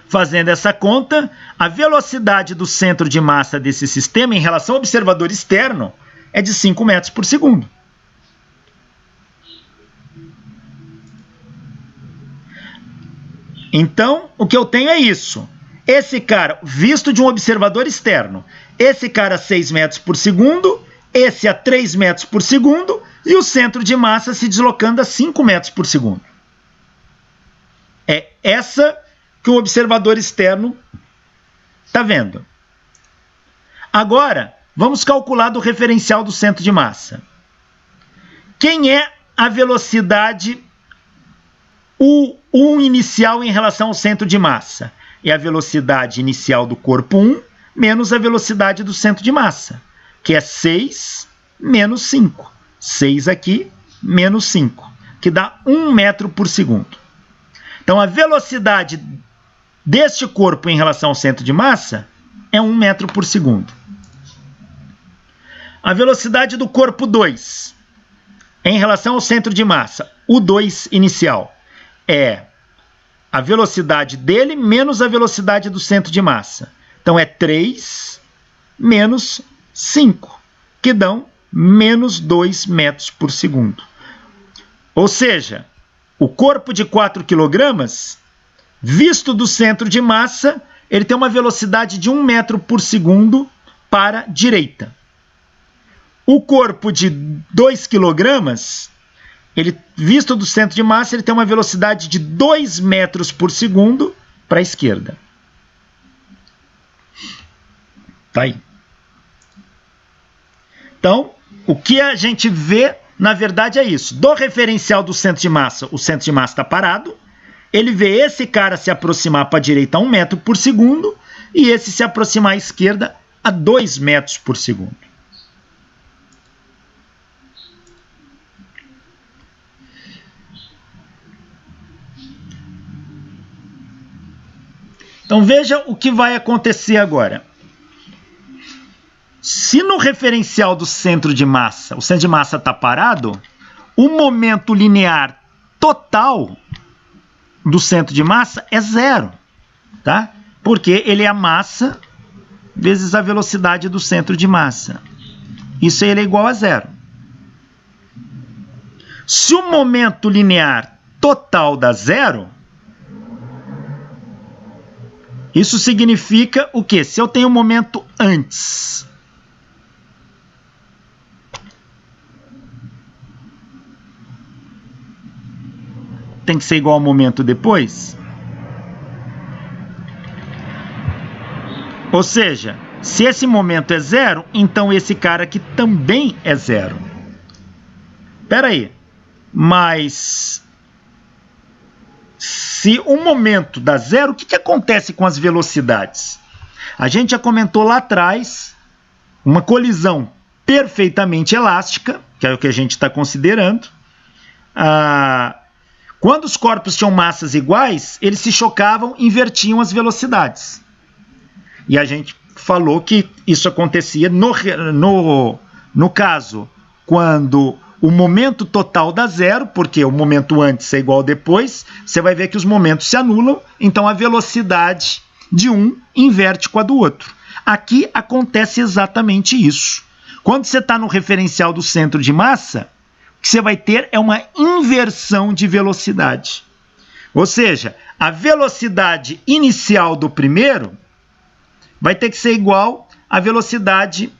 Fazendo essa conta, a velocidade do centro de massa desse sistema em relação ao observador externo é de 5 metros por segundo. Então, o que eu tenho é isso. Esse cara, visto de um observador externo, esse cara a 6 metros por segundo, esse a 3 metros por segundo e o centro de massa se deslocando a 5 metros por segundo. É essa que o observador externo está vendo. Agora, vamos calcular do referencial do centro de massa. Quem é a velocidade U1 inicial em relação ao centro de massa? É a velocidade inicial do corpo 1 menos a velocidade do centro de massa, que é 6 menos 5. 6 aqui, menos 5, que dá 1 metro por segundo. Então, a velocidade deste corpo em relação ao centro de massa é 1 metro por segundo. A velocidade do corpo 2 em relação ao centro de massa, o 2 inicial, é a velocidade dele menos a velocidade do centro de massa. Então, é 3 menos 5, que dão menos 2 metros por segundo. Ou seja, o corpo de 4 kg, visto do centro de massa, ele tem uma velocidade de 1 metro por segundo para a direita. O corpo de 2 kg, ele, visto do centro de massa, ele tem uma velocidade de 2 metros por segundo para a esquerda. Tá aí. Então, o que a gente vê, na verdade, é isso. Do referencial do centro de massa, o centro de massa está parado. Ele vê esse cara se aproximar para a direita a 1 metro por segundo e esse se aproximar à esquerda a 2 metros por segundo. Então veja o que vai acontecer agora. Se no referencial do centro de massa, o centro de massa está parado, o momento linear total do centro de massa é 0, tá? Porque ele é a massa vezes a velocidade do centro de massa. Isso aí é igual a 0. Se o momento linear total dá 0, isso significa o quê? Se eu tenho um momento antes, tem que ser igual ao momento depois? Ou seja, se esse momento é 0, então esse cara aqui também é 0. Espera aí, mas se um momento dá 0, o que acontece com as velocidades? A gente já comentou lá atrás uma colisão perfeitamente elástica, que é o que a gente está considerando. Quando os corpos tinham massas iguais, eles se chocavam e invertiam as velocidades. E a gente falou que isso acontecia no caso quando o momento total dá 0, porque o momento antes é igual ao depois, você vai ver que os momentos se anulam, então a velocidade de um inverte com a do outro. Aqui acontece exatamente isso. Quando você está no referencial do centro de massa, o que você vai ter é uma inversão de velocidade. Ou seja, a velocidade inicial do primeiro vai ter que ser igual à velocidade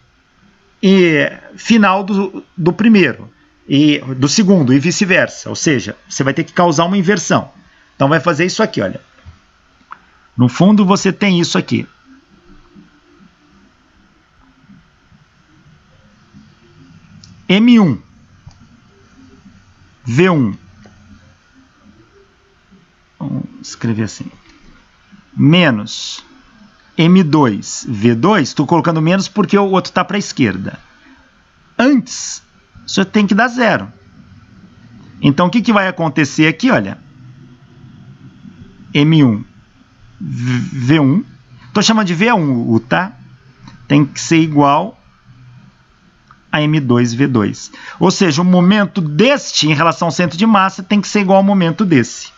final do primeiro. E do segundo, e vice-versa. Ou seja, você vai ter que causar uma inversão. Então vai fazer isso aqui, olha. No fundo você tem isso aqui. M1, V1. Vamos escrever assim. Menos M2, V2. Estou colocando menos porque o outro está para a esquerda. Antes, isso tem que dar 0. Então, o que vai acontecer aqui? Olha, M1, V1. Estou chamando de V1, tá? Tem que ser igual a M2, V2. Ou seja, o momento deste em relação ao centro de massa tem que ser igual ao momento desse.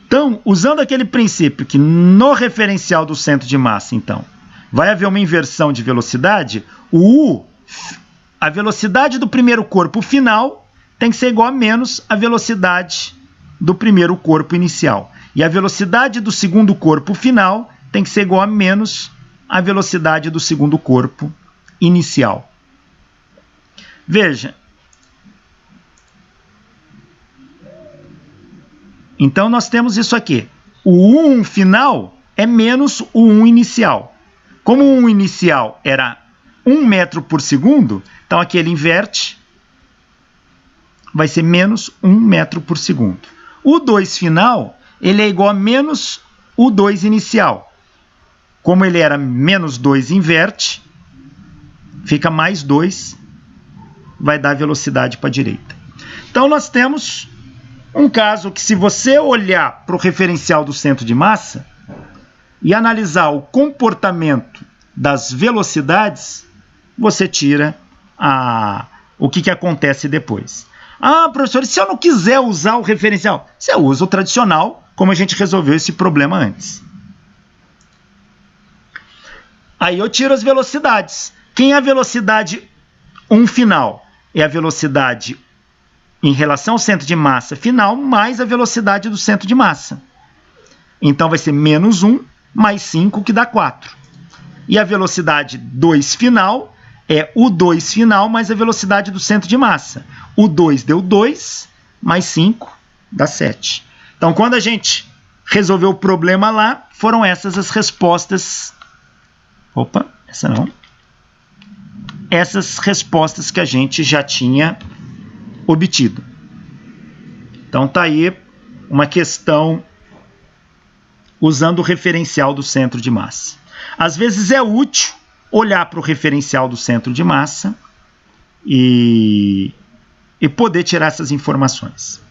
Então, usando aquele princípio que no referencial do centro de massa, então, vai haver uma inversão de velocidade, a velocidade do primeiro corpo final tem que ser igual a menos a velocidade do primeiro corpo inicial. E a velocidade do segundo corpo final tem que ser igual a menos a velocidade do segundo corpo inicial. Veja. Então, nós temos isso aqui. O 1 final é menos o 1 inicial. Como o 1 inicial era 1 metro por segundo, então aqui ele inverte. Vai ser menos 1 metro por segundo. O 2 final, ele é igual a menos o 2 inicial. Como ele era menos 2, inverte, fica mais 2, vai dar velocidade para a direita. Então, nós temos um caso que, se você olhar para o referencial do centro de massa e analisar o comportamento das velocidades, você tira o que acontece depois. Ah, professor, e se eu não quiser usar o referencial? Você usa o tradicional, como a gente resolveu esse problema antes. Aí eu tiro as velocidades. Quem é a velocidade 1 final? É a velocidade em relação ao centro de massa final mais a velocidade do centro de massa. Então vai ser menos 1 mais 5, que dá 4. E a velocidade 2 final é o 2 final mais a velocidade do centro de massa. O 2 deu 2, mais 5 dá 7. Então, quando a gente resolveu o problema lá, foram essas as respostas. Opa, essa não. Essas respostas que a gente já tinha obtido. Então, tá aí uma questão usando o referencial do centro de massa. Às vezes é útil olhar para o referencial do centro de massa e poder tirar essas informações.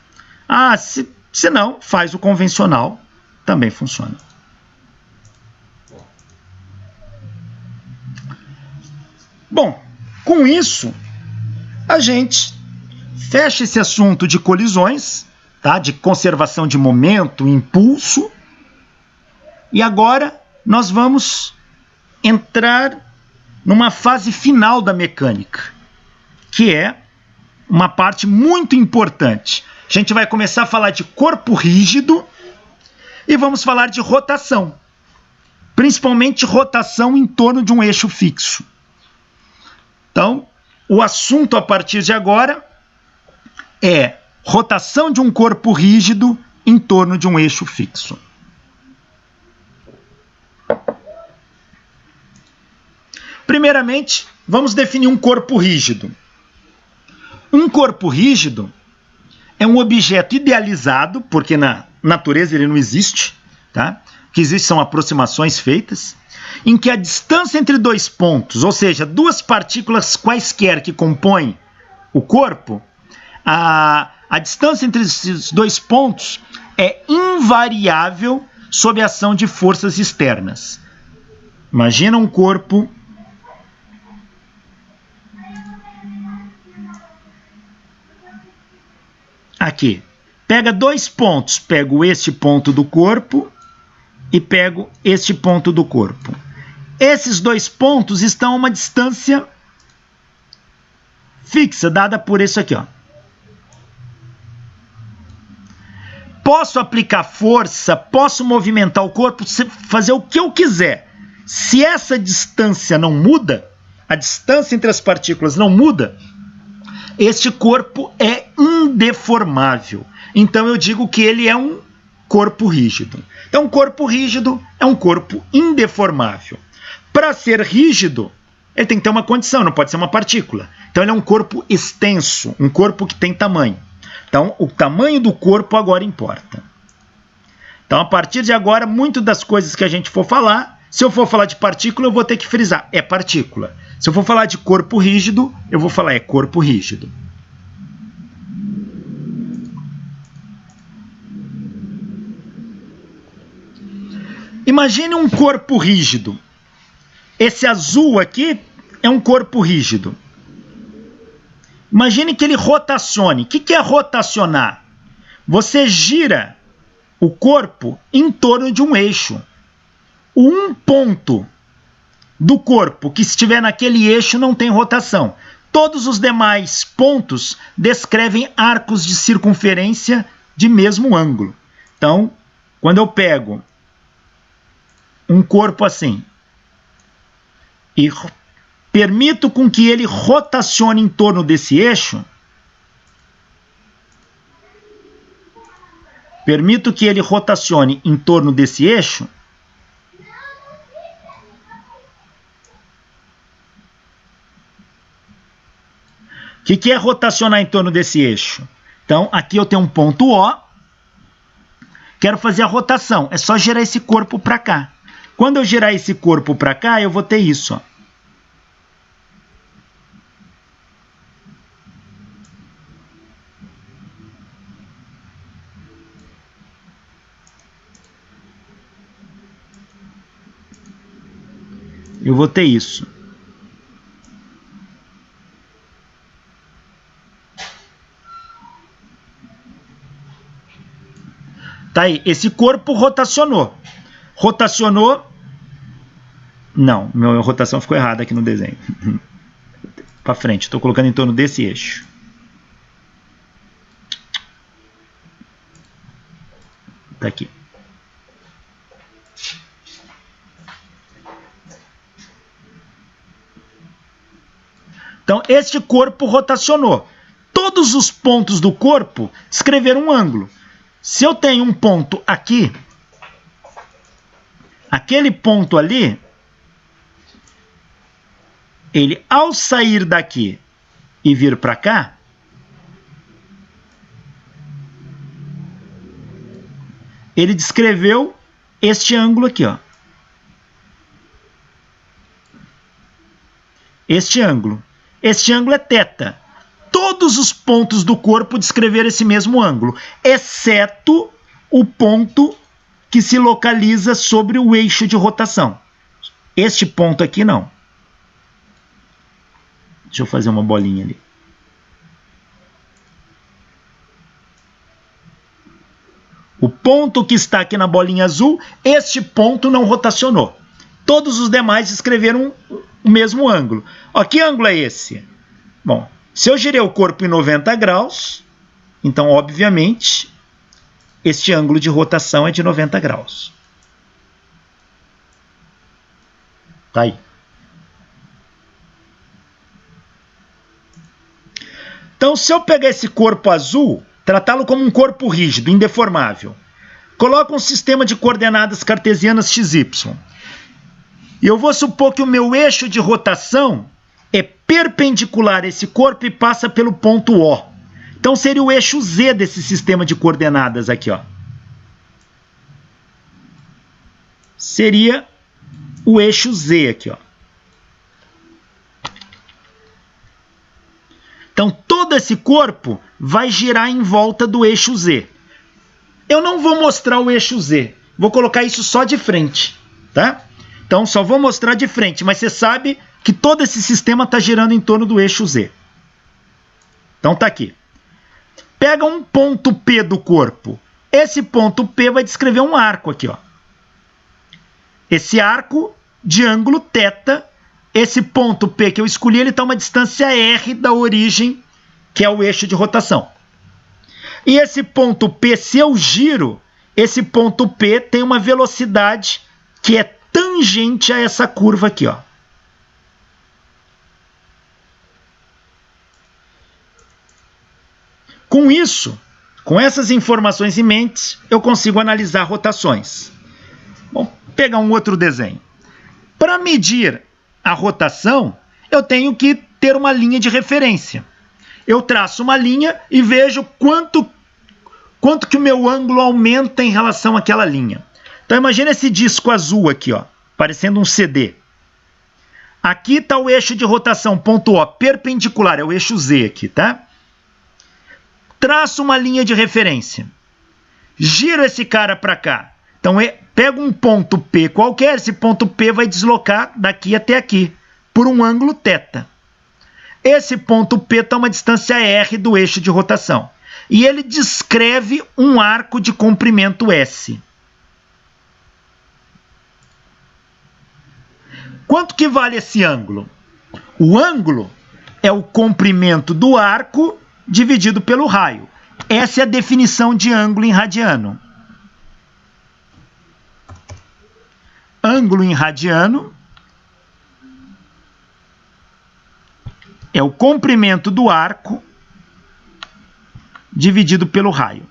Ah, se não, faz o convencional, também funciona. Bom, com isso, a gente fecha esse assunto de colisões, tá? De conservação de momento, impulso. E agora nós vamos entrar numa fase final da mecânica, que é uma parte muito importante. A gente vai começar a falar de corpo rígido e vamos falar de rotação, principalmente rotação em torno de um eixo fixo. Então, o assunto a partir de agora é rotação de um corpo rígido em torno de um eixo fixo. Primeiramente, vamos definir um corpo rígido. Um corpo rígido é um objeto idealizado, porque na natureza ele não existe, tá? O que existe são aproximações feitas, em que a distância entre dois pontos, ou seja, duas partículas quaisquer que compõem o corpo, a distância entre esses dois pontos é invariável sob a ação de forças externas. Imagina um corpo aqui. Pega dois pontos, pego este ponto do corpo e pego este ponto do corpo. Esses dois pontos estão a uma distância fixa, dada por isso aqui, ó. Posso aplicar força, posso movimentar o corpo, fazer o que eu quiser. Se essa distância não muda, a distância entre as partículas não muda, este corpo é indeformável. Então eu digo que ele é um corpo rígido. Então, um corpo rígido é um corpo indeformável. Para ser rígido, ele tem que ter uma condição, não pode ser uma partícula. Então, ele é um corpo extenso, um corpo que tem tamanho. Então, o tamanho do corpo agora importa. Então, a partir de agora, muitas das coisas que a gente for falar, se eu for falar de partícula, eu vou ter que frisar, é partícula. Se eu for falar de corpo rígido, eu vou falar, é corpo rígido. Imagine um corpo rígido. Esse azul aqui é um corpo rígido. Imagine que ele rotacione. O que é rotacionar? Você gira o corpo em torno de um eixo. Um ponto do corpo que estiver naquele eixo não tem rotação. Todos os demais pontos descrevem arcos de circunferência de mesmo ângulo. Então, quando eu pego um corpo assim e permito com que ele rotacione em torno desse eixo, o que é rotacionar em torno desse eixo? Então, aqui eu tenho um ponto O, Quero fazer a rotação. É só girar esse corpo para cá. Quando eu girar esse corpo para cá, eu vou ter isso, ó. Eu vou ter isso. Tá aí, esse corpo rotacionou. Rotacionou. Não, minha rotação ficou errada aqui no desenho. Para frente, estou colocando em torno desse eixo. Tá aqui. Então, este corpo rotacionou. Todos os pontos do corpo descreveram um ângulo. Se eu tenho um ponto aqui, aquele ponto ali, ele ao sair daqui e vir para cá, ele descreveu este ângulo aqui, ó. Este ângulo. Este ângulo é θ. Todos os pontos do corpo descreveram esse mesmo ângulo, exceto o ponto que se localiza sobre o eixo de rotação. Este ponto aqui não. Deixa eu fazer uma bolinha ali. O ponto que está aqui na bolinha azul, este ponto não rotacionou. Todos os demais descreveram o mesmo ângulo. Ó, que ângulo é esse? Bom, se eu girei o corpo em 90 graus, então, obviamente, este ângulo de rotação é de 90 graus. Tá aí. Então, se eu pegar esse corpo azul, tratá-lo como um corpo rígido, indeformável, coloco um sistema de coordenadas cartesianas xy. E eu vou supor que o meu eixo de rotação é perpendicular a esse corpo e passa pelo ponto O. Então, seria o eixo Z desse sistema de coordenadas aqui, ó. Seria o eixo Z aqui, ó. Então, todo esse corpo vai girar em volta do eixo Z. Eu não vou mostrar o eixo Z. Vou colocar isso só de frente, tá? Então, só vou mostrar de frente, mas você sabe que todo esse sistema está girando em torno do eixo Z. Então, tá aqui. Pega um ponto P do corpo. Esse ponto P vai descrever um arco aqui, ó. Esse arco de ângulo θ, esse ponto P que eu escolhi, ele está a uma distância R da origem, que é o eixo de rotação. E esse ponto P, se eu giro, esse ponto P tem uma velocidade que é tangente a essa curva aqui, ó. Com isso, com essas informações em mente, eu consigo analisar rotações. Bom, vou pegar um outro desenho. Para medir a rotação, eu tenho que ter uma linha de referência. Eu traço uma linha e vejo quanto que o meu ângulo aumenta em relação àquela linha. Então, imagina esse disco azul aqui, ó, parecendo um CD. Aqui está o eixo de rotação, ponto O, perpendicular, é o eixo Z aqui, tá? Traço uma linha de referência. Giro esse cara para cá. Então, pego um ponto P qualquer, esse ponto P vai deslocar daqui até aqui, por um ângulo θ. Esse ponto P está a uma distância R do eixo de rotação. E ele descreve um arco de comprimento S. Quanto que vale esse ângulo? O ângulo é o comprimento do arco dividido pelo raio. Essa é a definição de ângulo em radiano. Ângulo em radiano é o comprimento do arco dividido pelo raio.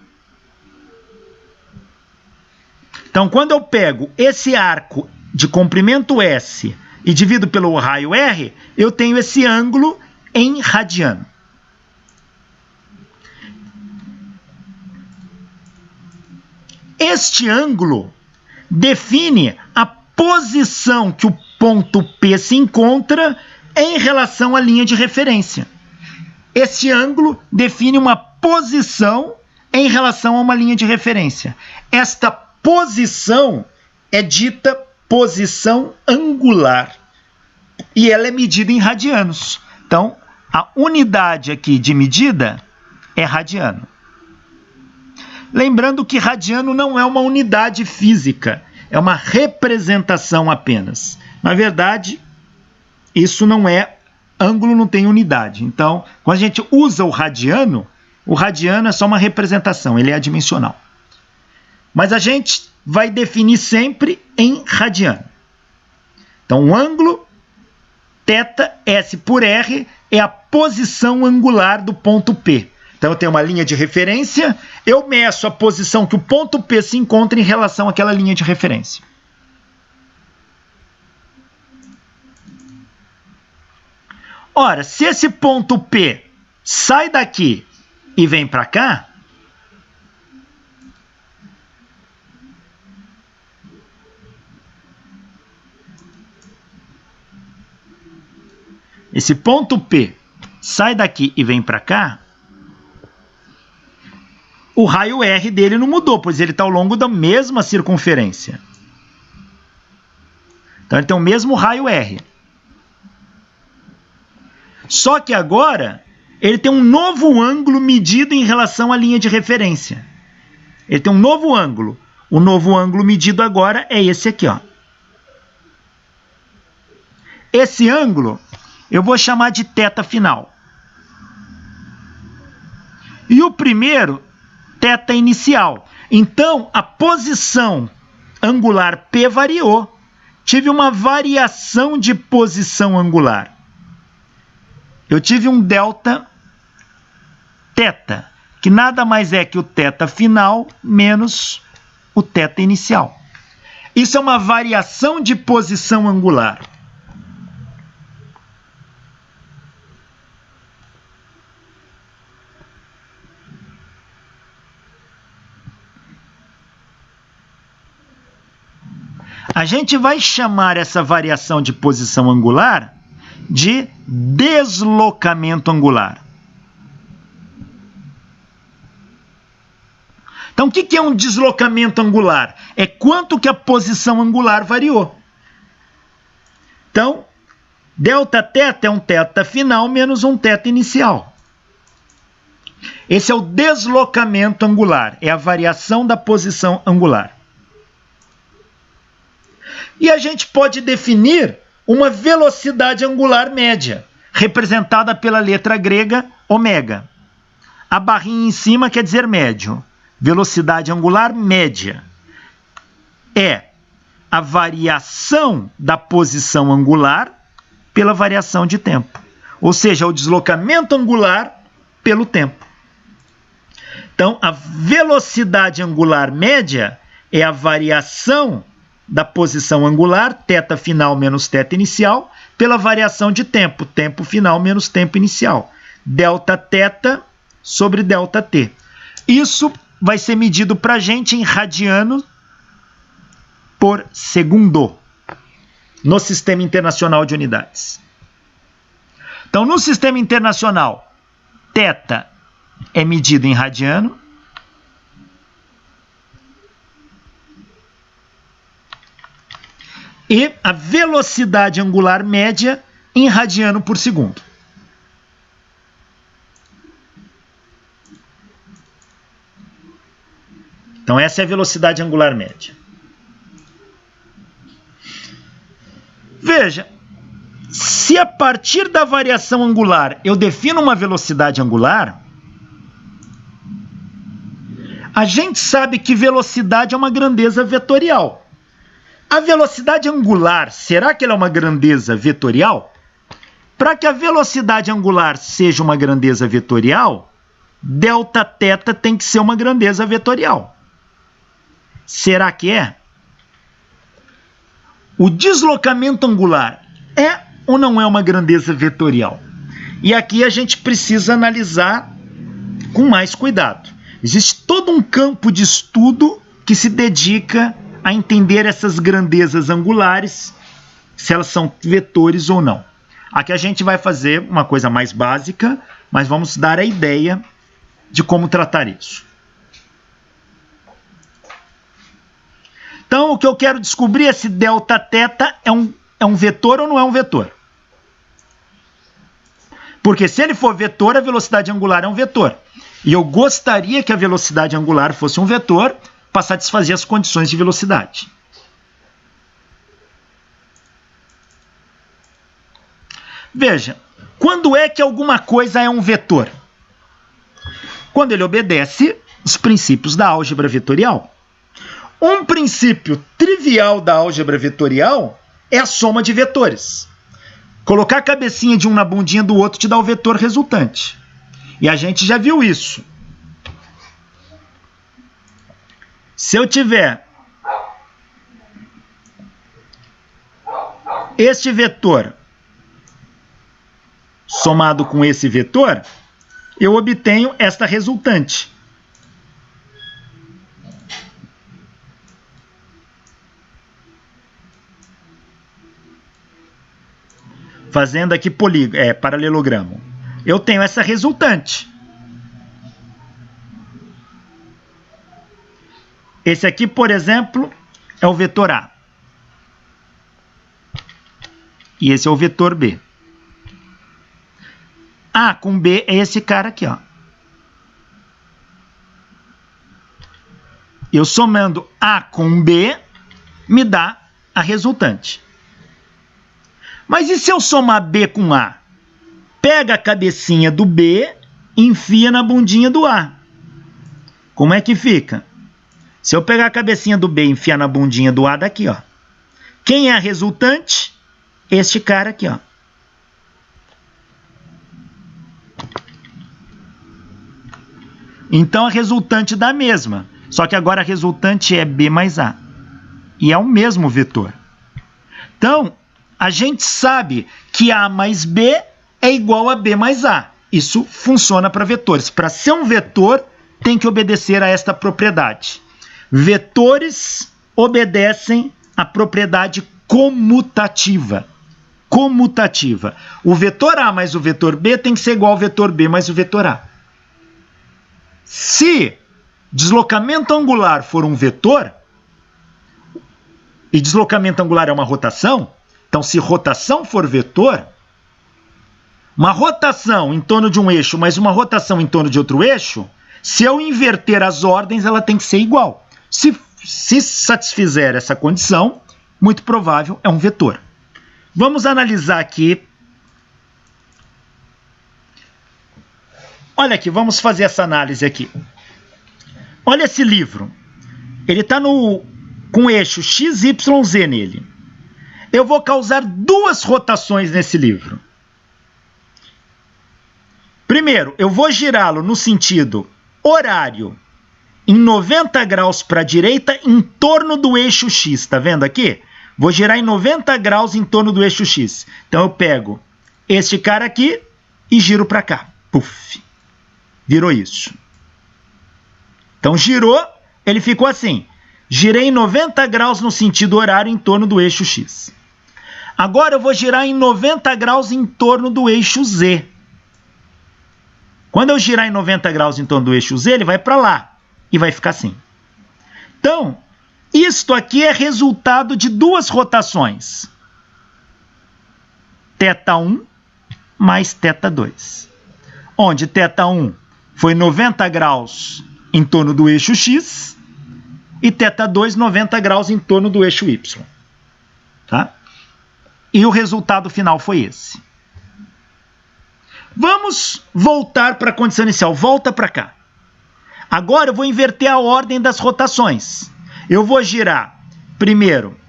Então, quando eu pego esse arco de comprimento S e divido pelo raio R, eu tenho esse ângulo em radiano. Este ângulo define a posição que o ponto P se encontra em relação à linha de referência. Este ângulo define uma posição em relação a uma linha de referência. Esta posição é dita posição angular e ela é medida em radianos. Então, a unidade aqui de medida é radiano. Lembrando que radiano não é uma unidade física, é uma representação apenas. Na verdade, isso não é, ângulo não tem unidade. Então, quando a gente usa o radiano é só uma representação, ele é adimensional. Mas a gente vai definir sempre em radiano. Então, o ângulo θ, S por R, é a posição angular do ponto P. Então, eu tenho uma linha de referência, eu meço a posição que o ponto P se encontra em relação àquela linha de referência. Ora, se esse ponto P sai daqui e vem para cá, esse ponto P sai daqui e vem para cá, o raio R dele não mudou, pois ele está ao longo da mesma circunferência. Então, ele tem o mesmo raio R. Só que agora, ele tem um novo ângulo medido em relação à linha de referência. Ele tem um novo ângulo. O novo ângulo medido agora é esse aqui, ó. Esse ângulo eu vou chamar de θ final. E o primeiro, θ inicial. Então, a posição angular P variou. Tive uma variação de posição angular. Eu tive um delta θ, que nada mais é que o θ final menos o θ inicial. Isso é uma variação de posição angular. A gente vai chamar essa variação de posição angular de deslocamento angular. Então, o que é um deslocamento angular? É quanto que a posição angular variou. Então, Δθ é um θ final menos um θ inicial. Esse é o deslocamento angular, é a variação da posição angular. E a gente pode definir uma velocidade angular média, representada pela letra grega ômega. A barrinha em cima quer dizer médio. Velocidade angular média é a variação da posição angular pela variação de tempo. Ou seja, o deslocamento angular pelo tempo. Então, a velocidade angular média é a variação da posição angular, θ final menos θ inicial, pela variação de tempo, tempo final menos tempo inicial. Δθ sobre ΔT. Isso vai ser medido para a gente em radiano por segundo, no Sistema Internacional de Unidades. Então, no Sistema Internacional, θ é medido em radiano, e a velocidade angular média em radiano por segundo. Então, essa é a velocidade angular média. Veja, se a partir da variação angular eu defino uma velocidade angular, a gente sabe que velocidade é uma grandeza vetorial. A velocidade angular, será que ela é uma grandeza vetorial? Para que a velocidade angular seja uma grandeza vetorial, Δθ tem que ser uma grandeza vetorial. Será que é? O deslocamento angular é ou não é uma grandeza vetorial? E aqui a gente precisa analisar com mais cuidado. Existe todo um campo de estudo que se dedica a entender essas grandezas angulares, se elas são vetores ou não. Aqui a gente vai fazer uma coisa mais básica, mas vamos dar a ideia de como tratar isso. Então, o que eu quero descobrir é se Δθ é um vetor ou não é um vetor. Porque se ele for vetor, a velocidade angular é um vetor. E eu gostaria que a velocidade angular fosse um vetor para satisfazer as condições de velocidade. Veja, quando é que alguma coisa é um vetor? Quando ele obedece os princípios da álgebra vetorial. Um princípio trivial da álgebra vetorial é a soma de vetores. Colocar a cabecinha de um na bundinha do outro te dá o vetor resultante. E a gente já viu isso. Se eu tiver este vetor somado com esse vetor, eu obtenho esta resultante. Fazendo aqui paralelogramo. Eu tenho essa resultante. Esse aqui, por exemplo, é o vetor A. E esse é o vetor B. A com B é esse cara aqui, ó. Eu somando A com B, me dá a resultante. Mas e se eu somar B com A? Pega a cabecinha do B e enfia na bundinha do A. Como é que fica? Se eu pegar a cabecinha do B e enfiar na bundinha do A daqui, ó. Quem é a resultante? Este cara aqui, ó. Então a resultante dá a mesma. Só que agora a resultante é B mais A. E é o mesmo vetor. Então, a gente sabe que A mais B é igual a B mais A. Isso funciona para vetores. Para ser um vetor, tem que obedecer a esta propriedade. Vetores obedecem à propriedade comutativa. Comutativa. O vetor A mais o vetor B tem que ser igual ao vetor B mais o vetor A. Se deslocamento angular for um vetor, e deslocamento angular é uma rotação, então se rotação for vetor, uma rotação em torno de um eixo mais uma rotação em torno de outro eixo, se eu inverter as ordens, ela tem que ser igual. Se satisfizer essa condição, muito provável é um vetor. Vamos analisar aqui. Olha aqui, vamos fazer essa análise aqui. Olha esse livro. Ele está com eixo x, y, z nele. Eu vou causar duas rotações nesse livro. Primeiro, eu vou girá-lo no sentido horário, em 90 graus para a direita, em torno do eixo x. Está vendo aqui? Vou girar em 90 graus em torno do eixo x. Então eu pego este cara aqui e giro para cá. Puf! Virou isso. Então girou, ele ficou assim. Girei em 90 graus no sentido horário em torno do eixo x. Agora eu vou girar em 90 graus em torno do eixo z. Quando eu girar em 90 graus em torno do eixo z, ele vai para lá e vai ficar assim. Então, isto aqui é resultado de duas rotações. θ1 mais θ2. Onde θ1 foi 90 graus em torno do eixo x e θ2 90 graus em torno do eixo y. Tá? E o resultado final foi esse. Vamos voltar para a condição inicial. Volta para cá. Agora eu vou inverter a ordem das rotações. Eu vou girar primeiro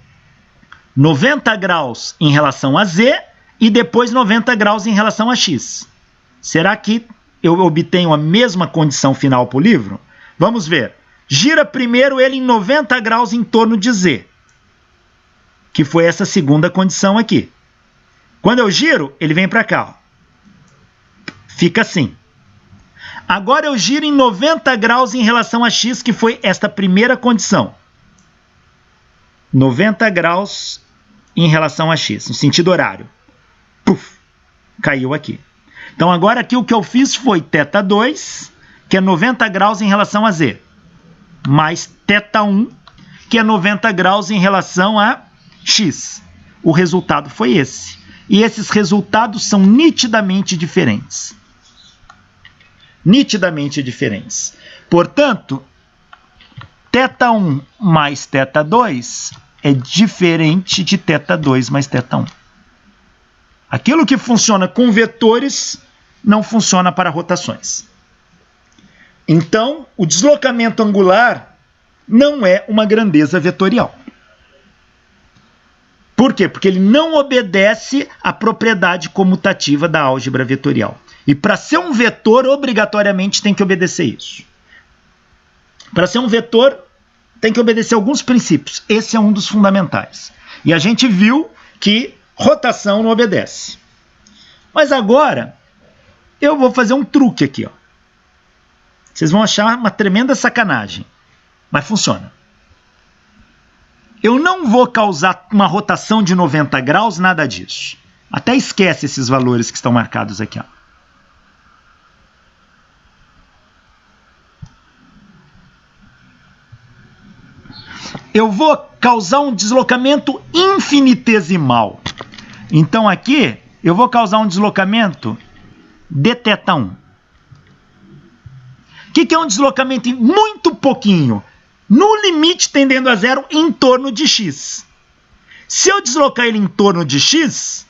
90 graus em relação a z e depois 90 graus em relação a x. Será que eu obtenho a mesma condição final para o livro? Vamos ver. Gira primeiro ele em 90 graus em torno de z, que foi essa segunda condição aqui. Quando eu giro, ele vem para cá. Ó. Fica assim. Agora eu giro em 90 graus em relação a x, que foi esta primeira condição. 90 graus em relação a x, no sentido horário. Puf, caiu aqui. Então agora aqui o que eu fiz foi θ2, que é 90 graus em relação a z, mais θ1, que é 90 graus em relação a x. O resultado foi esse. E esses resultados são nitidamente diferentes. Nitidamente diferentes. Portanto, θ1 mais θ2 é diferente de θ2 mais θ1. Aquilo que funciona com vetores não funciona para rotações. Então, o deslocamento angular não é uma grandeza vetorial. Por quê? Porque ele não obedece à propriedade comutativa da álgebra vetorial. E para ser um vetor, obrigatoriamente tem que obedecer isso. Para ser um vetor, tem que obedecer alguns princípios. Esse é um dos fundamentais. E a gente viu que rotação não obedece. Mas agora, eu vou fazer um truque aqui, ó. Vocês vão achar uma tremenda sacanagem, mas funciona. Eu não vou causar uma rotação de 90 graus, nada disso. Até esquece esses valores que estão marcados aqui, ó. Eu vou causar um deslocamento infinitesimal. Então aqui eu vou causar um deslocamento dθ1. O que é um deslocamento muito pouquinho? No limite tendendo a zero em torno de x. Se eu deslocar ele em torno de x,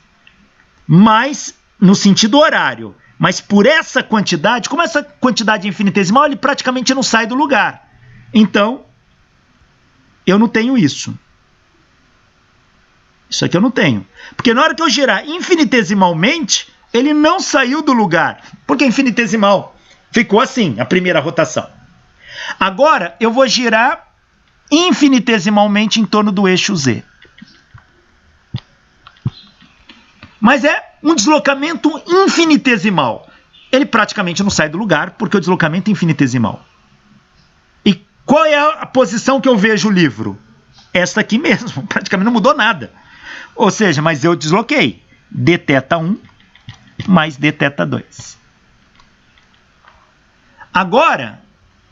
mas no sentido horário, mas por essa quantidade, como essa quantidade é infinitesimal, ele praticamente não sai do lugar. Então, eu não tenho isso. Isso aqui eu não tenho. Porque na hora que eu girar infinitesimalmente, ele não saiu do lugar. Porque infinitesimal ficou assim, a primeira rotação. Agora, eu vou girar infinitesimalmente em torno do eixo Z. Mas é um deslocamento infinitesimal. Ele praticamente não sai do lugar, porque o deslocamento é infinitesimal. E qual é a posição que eu vejo o livro? Esta aqui mesmo, praticamente não mudou nada. Ou seja, mas eu desloquei dθ1 mais dθ2. Agora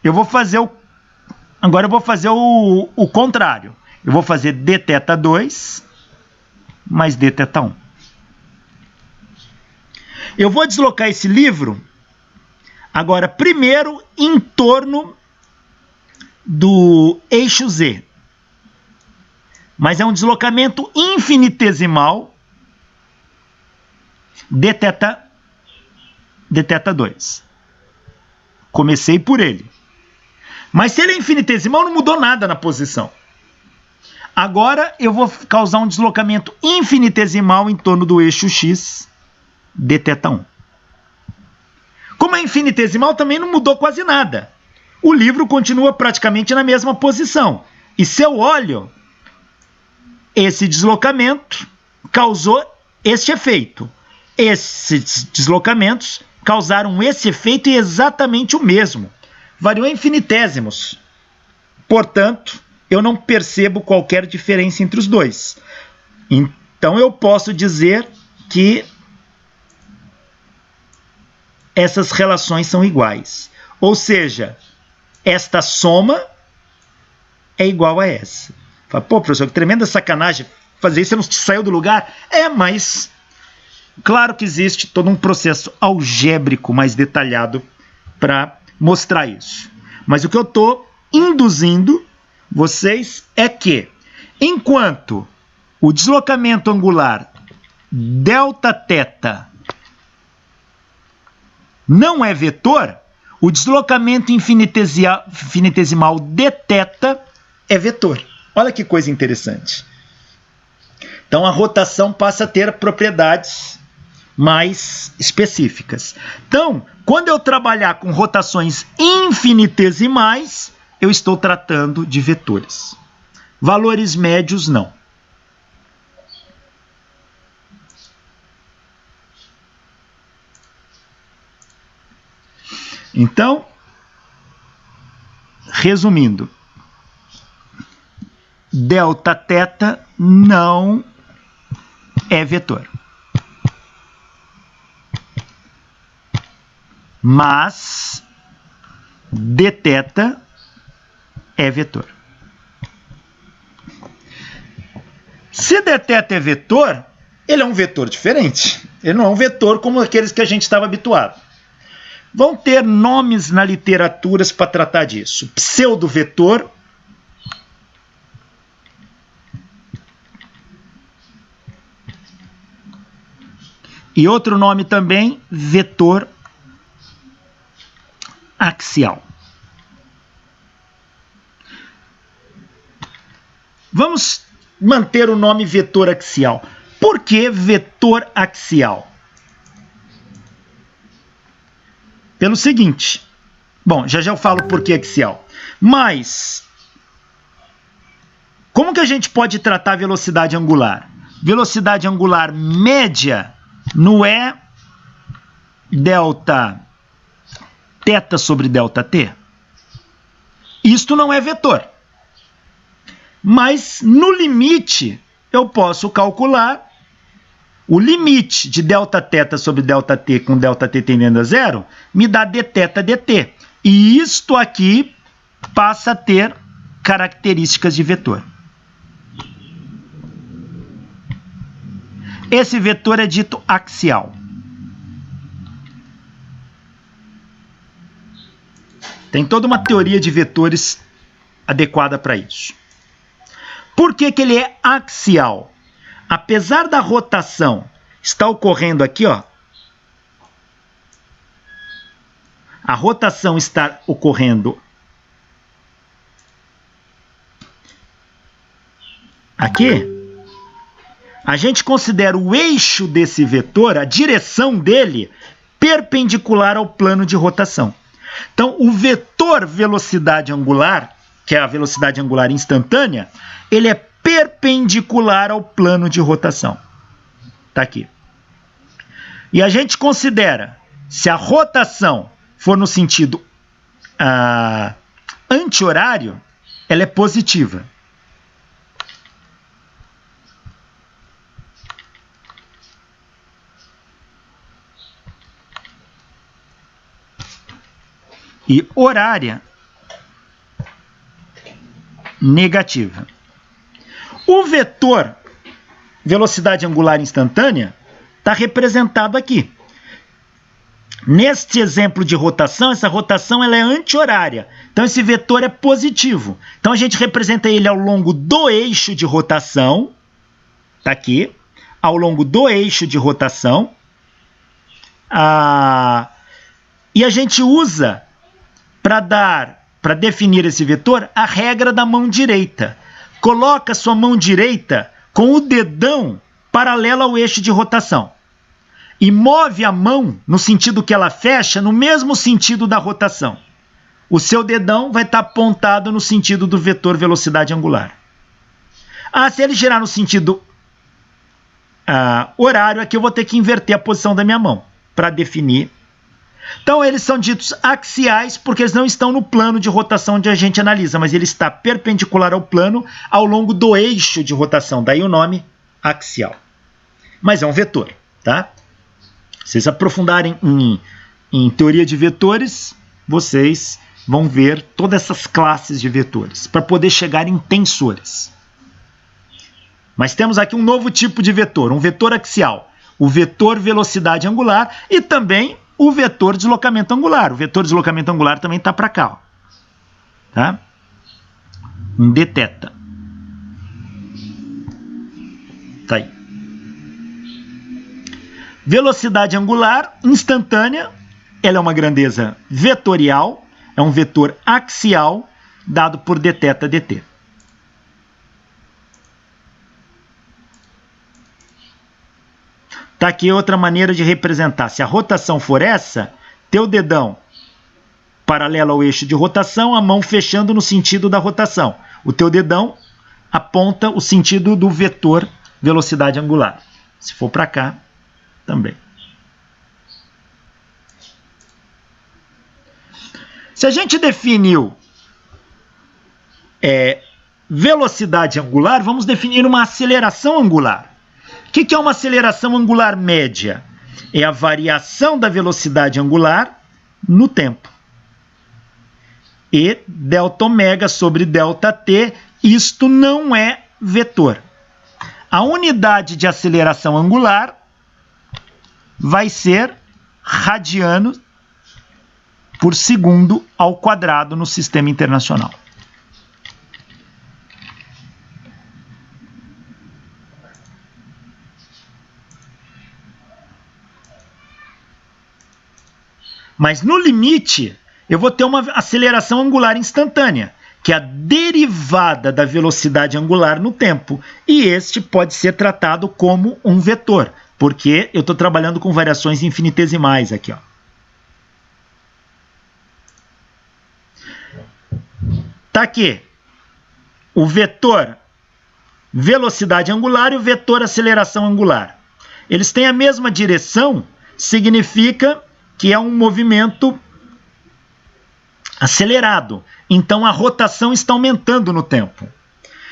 eu vou fazer o contrário. Eu vou fazer dθ2 mais dθ1. Eu vou deslocar esse livro agora primeiro em torno do eixo Z. Mas é um deslocamento infinitesimal dθ2. Comecei por ele. Mas se ele é infinitesimal, não mudou nada na posição. Agora eu vou causar um deslocamento infinitesimal em torno do eixo X, dθ1. Como é infinitesimal, também não mudou quase nada. O livro continua praticamente na mesma posição. E se eu olho, esse deslocamento causou este efeito. Esses deslocamentos causaram esse efeito e exatamente o mesmo. Variou em infinitésimos. Portanto, eu não percebo qualquer diferença entre os dois. Então, eu posso dizer que essas relações são iguais. Ou seja, esta soma é igual a essa. Fala, pô, professor, que tremenda sacanagem fazer isso, você não saiu do lugar? É, mas claro que existe todo um processo algébrico mais detalhado para mostrar isso. Mas o que eu estou induzindo vocês é que, enquanto o deslocamento angular Δθ não é vetor, o deslocamento infinitesimal dθ é vetor. Olha que coisa interessante. Então a rotação passa a ter propriedades mais específicas. Então, quando eu trabalhar com rotações infinitesimais, eu estou tratando de vetores. Valores médios, não. Então, resumindo, Δθ não é vetor. Mas dθ é vetor. Se dθ é vetor, ele é um vetor diferente. Ele não é um vetor como aqueles que a gente estava habituado. Vão ter nomes na literatura para tratar disso. Pseudo-vetor, e outro nome também, vetor axial. Vamos manter o nome vetor axial. Por que vetor axial? Pelo seguinte, bom, já eu falo por que axial, mas como que a gente pode tratar a velocidade angular? Velocidade angular média não é delta θ sobre ΔT? Isto não é vetor. Mas no limite eu posso calcular o limite de Δθ sobre ΔT com ΔT tendendo a zero, me dá dθ dt. E isto aqui passa a ter características de vetor. Esse vetor é dito axial. Tem toda uma teoria de vetores adequada para isso. Por que que ele é axial? Apesar da rotação estar ocorrendo aqui, ó, a rotação está ocorrendo aqui, a gente considera o eixo desse vetor, a direção dele, perpendicular ao plano de rotação. Então, o vetor velocidade angular, que é a velocidade angular instantânea, ele é perpendicular ao plano de rotação. Está aqui. E a gente considera, se a rotação for no sentido anti-horário, ela é positiva. E horária, negativa. O vetor velocidade angular instantânea está representado aqui. Neste exemplo de rotação, essa rotação ela é anti-horária. Então, esse vetor é positivo. Então, a gente representa ele ao longo do eixo de rotação. Está aqui. Ao longo do eixo de rotação. E a gente usa, para definir esse vetor, a regra da mão direita. Coloca sua mão direita com o dedão paralelo ao eixo de rotação. E move a mão no sentido que ela fecha, no mesmo sentido da rotação. O seu dedão vai estar apontado no sentido do vetor velocidade angular. Se ele girar no sentido horário, aqui eu vou ter que inverter a posição da minha mão para definir. Então, eles são ditos axiais porque eles não estão no plano de rotação onde a gente analisa, mas ele está perpendicular ao plano ao longo do eixo de rotação, daí o nome axial. Mas é um vetor, tá? Se vocês aprofundarem em teoria de vetores, vocês vão ver todas essas classes de vetores, para poder chegar em tensores. Mas temos aqui um novo tipo de vetor, um vetor axial, o vetor velocidade angular e também o vetor deslocamento angular. O vetor deslocamento angular também está para cá, ó. Tá? Um dθ. Tá aí. Velocidade angular instantânea, ela é uma grandeza vetorial, é um vetor axial dado por dθ dt. Está aqui outra maneira de representar. Se a rotação for essa, teu dedão paralelo ao eixo de rotação, a mão fechando no sentido da rotação. O teu dedão aponta o sentido do vetor velocidade angular. Se for para cá, também. Se a gente definiu velocidade angular, vamos definir uma aceleração angular. O que é uma aceleração angular média? É a variação da velocidade angular no tempo. E delta ômega sobre delta t, isto não é vetor. A unidade de aceleração angular vai ser radiano por segundo ao quadrado no sistema internacional. Mas no limite, eu vou ter uma aceleração angular instantânea, que é a derivada da velocidade angular no tempo. E este pode ser tratado como um vetor, porque eu estou trabalhando com variações infinitesimais aqui, ó. Tá aqui o vetor velocidade angular e o vetor aceleração angular. Eles têm a mesma direção, significa que é um movimento acelerado. Então a rotação está aumentando no tempo.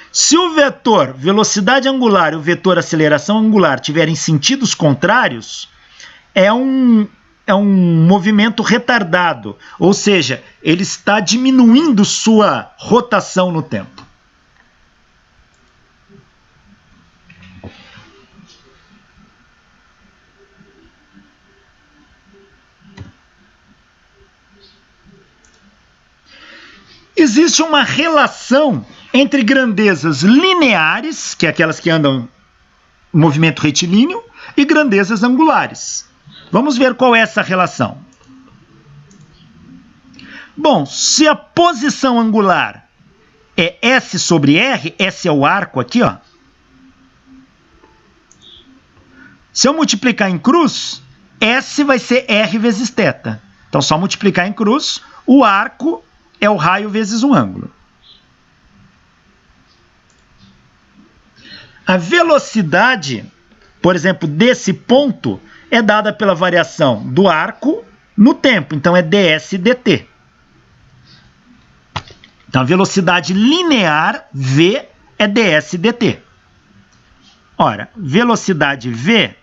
Se o vetor velocidade angular e o vetor aceleração angular tiverem sentidos contrários, é um movimento retardado, ou seja, ele está diminuindo sua rotação no tempo. Existe uma relação entre grandezas lineares, que é aquelas que andam em movimento retilíneo, e grandezas angulares. Vamos ver qual é essa relação. Bom, se a posição angular é S sobre R, S é o arco aqui, ó. Se eu multiplicar em cruz, S vai ser R vezes θ. Então, só multiplicar em cruz, o arco é o raio vezes o ângulo. A velocidade, por exemplo, desse ponto é dada pela variação do arco no tempo. Então, é ds dt. Então, a velocidade linear v é ds dt. Ora, velocidade v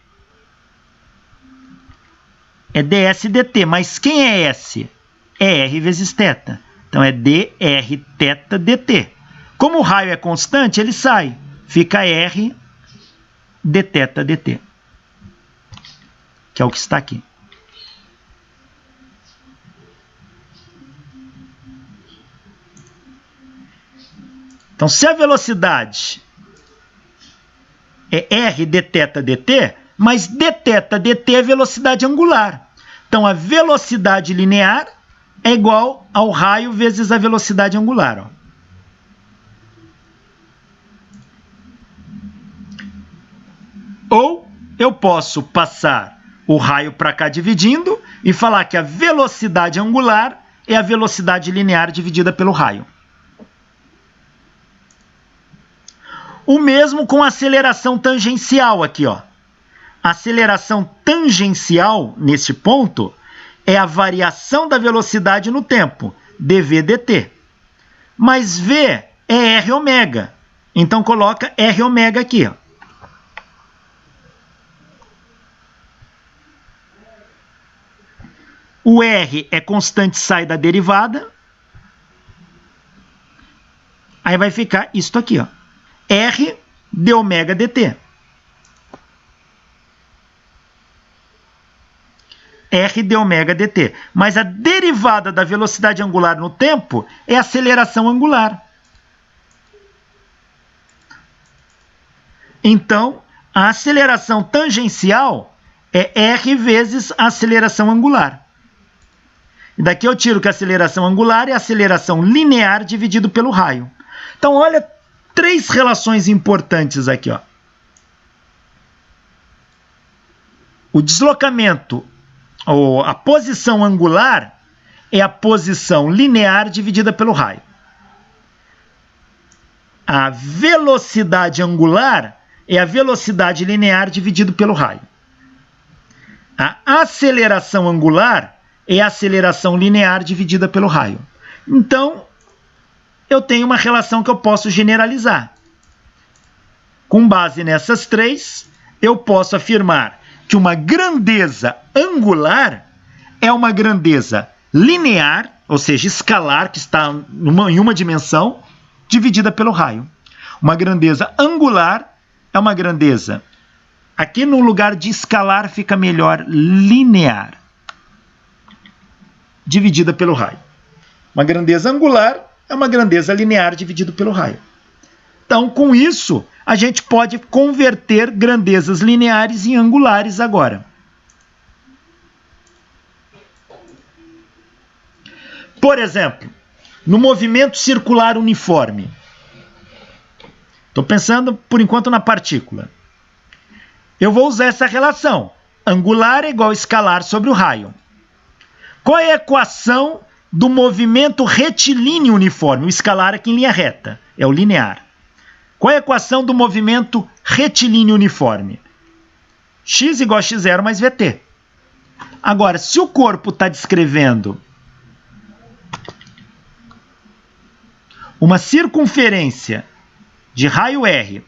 é ds dt. Mas quem é S? É r vezes θ. Então, é dr θ dt. Como o raio é constante, ele sai. Fica r dθ dt. Que é o que está aqui. Então, se a velocidade é r dθ dt, mas dθ dt é velocidade angular. Então, a velocidade linear é igual ao raio vezes a velocidade angular. Ó. Ou eu posso passar o raio para cá dividindo e falar que a velocidade angular é a velocidade linear dividida pelo raio. O mesmo com a aceleração tangencial aqui, ó. A aceleração tangencial, nesse ponto, é a variação da velocidade no tempo, dv dt. Mas v é r ômega. Então, coloca r ômega aqui, ó. O r é constante, sai da derivada. Aí vai ficar isto aqui, ó. R d ômega dt. R d ômega dt. Mas a derivada da velocidade angular no tempo é a aceleração angular. Então, a aceleração tangencial é R vezes a aceleração angular. E daqui eu tiro que a aceleração angular é a aceleração linear dividido pelo raio. Então, olha, três relações importantes aqui, ó. O deslocamento, ou a posição angular, é a posição linear dividida pelo raio. A velocidade angular é a velocidade linear dividido pelo raio. A aceleração angular é a aceleração linear dividida pelo raio. Então, eu tenho uma relação que eu posso generalizar. Com base nessas três, eu posso afirmar que uma grandeza angular é uma grandeza linear, ou seja, escalar, que está em uma dimensão, dividida pelo raio. Uma grandeza angular é uma grandeza, aqui no lugar de escalar fica melhor, linear, dividida pelo raio. Uma grandeza angular é uma grandeza linear dividida pelo raio. Então, com isso, a gente pode converter grandezas lineares em angulares agora. Por exemplo, no movimento circular uniforme. Estou pensando, por enquanto, na partícula. Eu vou usar essa relação. Angular é igual a escalar sobre o raio. Qual é a equação do movimento retilíneo uniforme? O escalar aqui em linha reta, é o linear. Qual é a equação do movimento retilíneo uniforme? X igual a x0 mais vt. Agora, se o corpo está descrevendo uma circunferência de raio r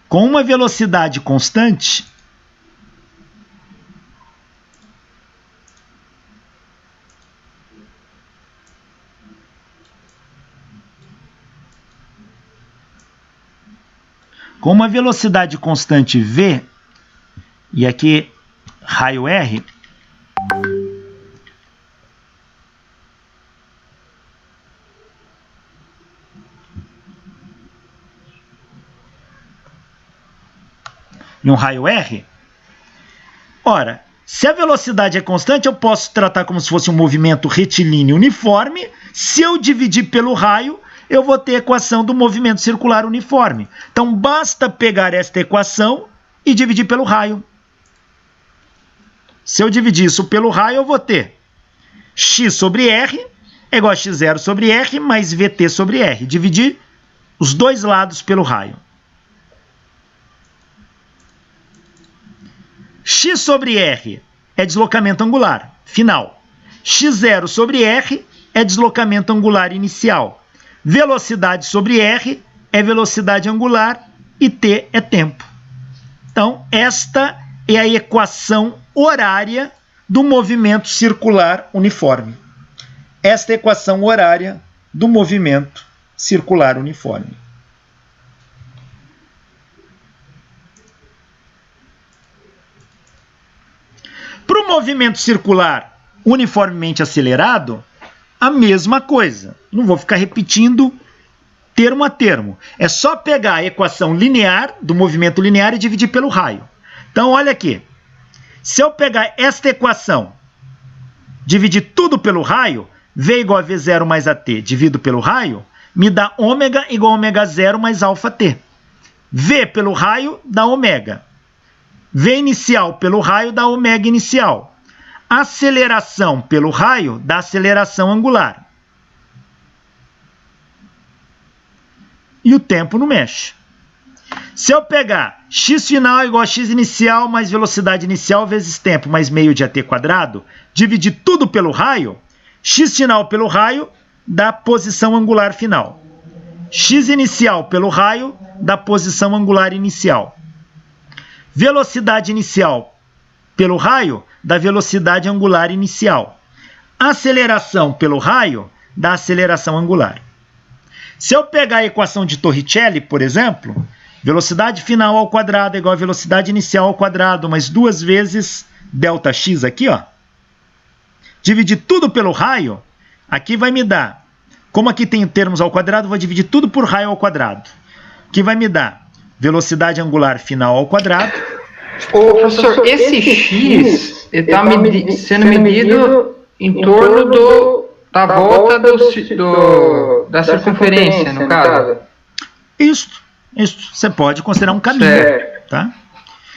com uma velocidade constante, com uma velocidade constante v, e aqui raio r, em um raio r, ora, se a velocidade é constante, eu posso tratar como se fosse um movimento retilíneo uniforme. Se eu dividir pelo raio, eu vou ter a equação do movimento circular uniforme. Então, basta pegar esta equação e dividir pelo raio. Se eu dividir isso pelo raio, eu vou ter x sobre r é igual a x0 sobre r mais vt sobre r. Dividir os dois lados pelo raio. X sobre r é deslocamento angular, final. x0 sobre r é deslocamento angular inicial. Velocidade sobre r é velocidade angular e t é tempo. Então, esta é a equação horária do movimento circular uniforme. Esta é a equação horária do movimento circular uniforme. Para o movimento circular uniformemente acelerado, a mesma coisa. Não vou ficar repetindo termo a termo. É só pegar a equação linear do movimento linear e dividir pelo raio. Então, olha aqui. Se eu pegar esta equação, dividir tudo pelo raio, V igual a V0 mais AT dividido pelo raio, me dá ômega igual a ômega 0 mais alfa T. V pelo raio dá ômega. V inicial pelo raio dá ômega inicial. Aceleração pelo raio dá aceleração angular. E o tempo não mexe. Se eu pegar x final igual a x inicial mais velocidade inicial vezes tempo mais meio de AT quadrado, dividir tudo pelo raio, x final pelo raio dá posição angular final. X inicial pelo raio dá posição angular inicial. Velocidade inicial pelo raio dá velocidade angular inicial. Aceleração pelo raio dá aceleração angular. Se eu pegar a equação de Torricelli, por exemplo, velocidade final ao quadrado é igual a velocidade inicial ao quadrado, mais 2 vezes ΔX aqui, ó. Dividir tudo pelo raio, aqui vai me dar, como aqui tem termos ao quadrado, vou dividir tudo por raio ao quadrado. Que vai me dar velocidade angular final ao quadrado. Ô, professor, esse x está sendo medido em torno da volta da circunferência, no caso. Isso. Você pode considerar um caminho. Certo. Tá?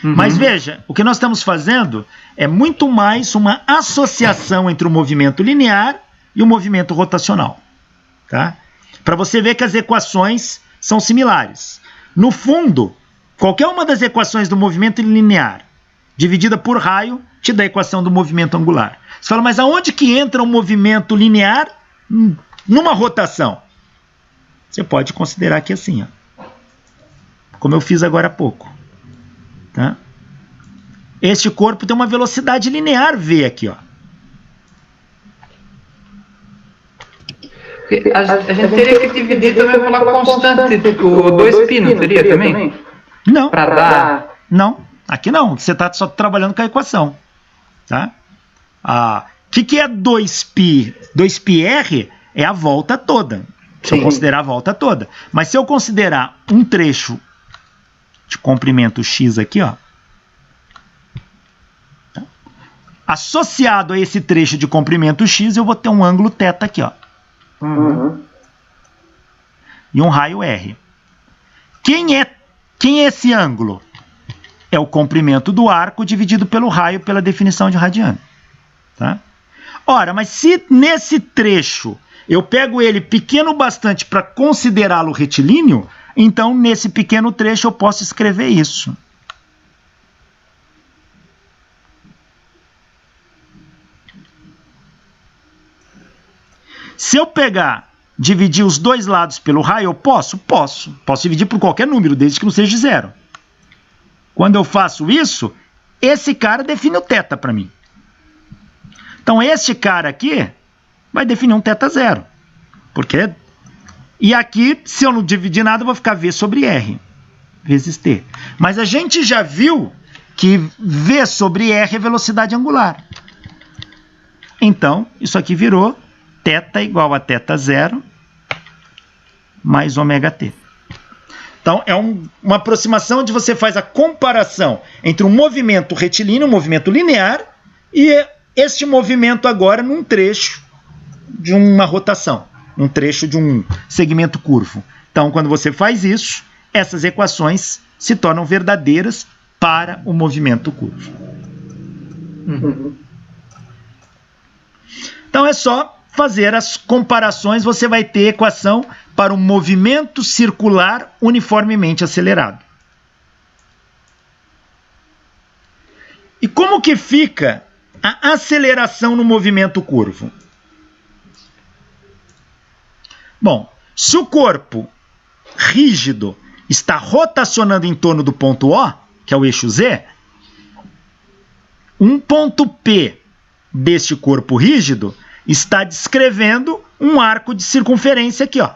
Uhum. Mas veja, o que nós estamos fazendo é muito mais uma associação entre o movimento linear e o movimento rotacional. Tá? Para você ver que as equações são similares. No fundo, qualquer uma das equações do movimento linear dividida por raio, te dá a equação do movimento angular. Você fala, mas aonde que entra um movimento linear numa rotação? Você pode considerar aqui assim, ó, como eu fiz agora há pouco. Tá? Este corpo tem uma velocidade linear v aqui, ó. A gente teria que dividir também pela constante, o 2π, não teria também? Não. Para dar... Não, aqui não. Você está só trabalhando com a equação. Tá? Que é 2π? 2πr é a volta toda. Se eu considerar a volta toda. Mas se eu considerar um trecho de comprimento x aqui, ó, tá? Associado a esse trecho de comprimento x, eu vou ter um ângulo θ aqui, ó. E um raio r. Quem é esse ângulo? É o comprimento do arco dividido pelo raio pela definição de radiano. Tá? Ora, mas se nesse trecho eu pego ele pequeno bastante para considerá-lo retilíneo, então nesse pequeno trecho eu posso escrever isso. Se eu pegar, dividir os dois lados pelo raio, eu posso? Posso. Posso dividir por qualquer número, desde que não seja de zero. Quando eu faço isso, esse cara define o θ para mim. Então, este cara aqui vai definir um θ zero. Porque... E aqui, se eu não dividir nada, eu vou ficar V sobre R, vezes T. Mas a gente já viu que V sobre R é velocidade angular. Então, isso aqui virou θ igual a θ zero mais ômega-t. Então, é uma aproximação onde você faz a comparação entre um movimento retilíneo, um movimento linear, e este movimento agora num trecho de uma rotação, um trecho de um segmento curvo. Então, quando você faz isso, essas equações se tornam verdadeiras para o movimento curvo. Então, é só fazer as comparações, você vai ter equação para um movimento circular uniformemente acelerado. E como que fica a aceleração no movimento curvo? Bom, se o corpo rígido está rotacionando em torno do ponto O, que é o eixo Z, um ponto P deste corpo rígido está descrevendo um arco de circunferência aqui, ó.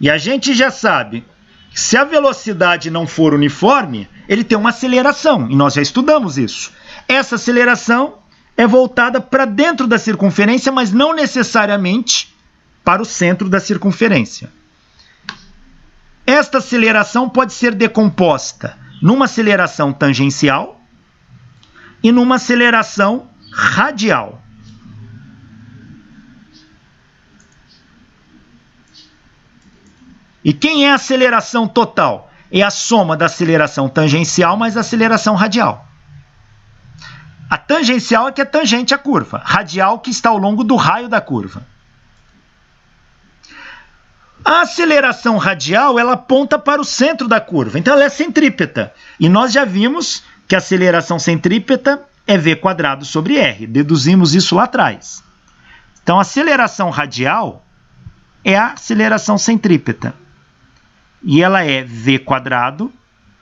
E a gente já sabe que se a velocidade não for uniforme, ele tem uma aceleração, e nós já estudamos isso. Essa aceleração é voltada para dentro da circunferência, mas não necessariamente para o centro da circunferência. Esta aceleração pode ser decomposta numa aceleração tangencial e numa aceleração radial. E quem é a aceleração total? É a soma da aceleração tangencial mais a aceleração radial. A tangencial é que é tangente à curva, radial que está ao longo do raio da curva. A aceleração radial, ela aponta para o centro da curva, então ela é centrípeta. E nós já vimos que a aceleração centrípeta é v² sobre r. Deduzimos isso lá atrás. Então, a aceleração radial é a aceleração centrípeta. E ela é v²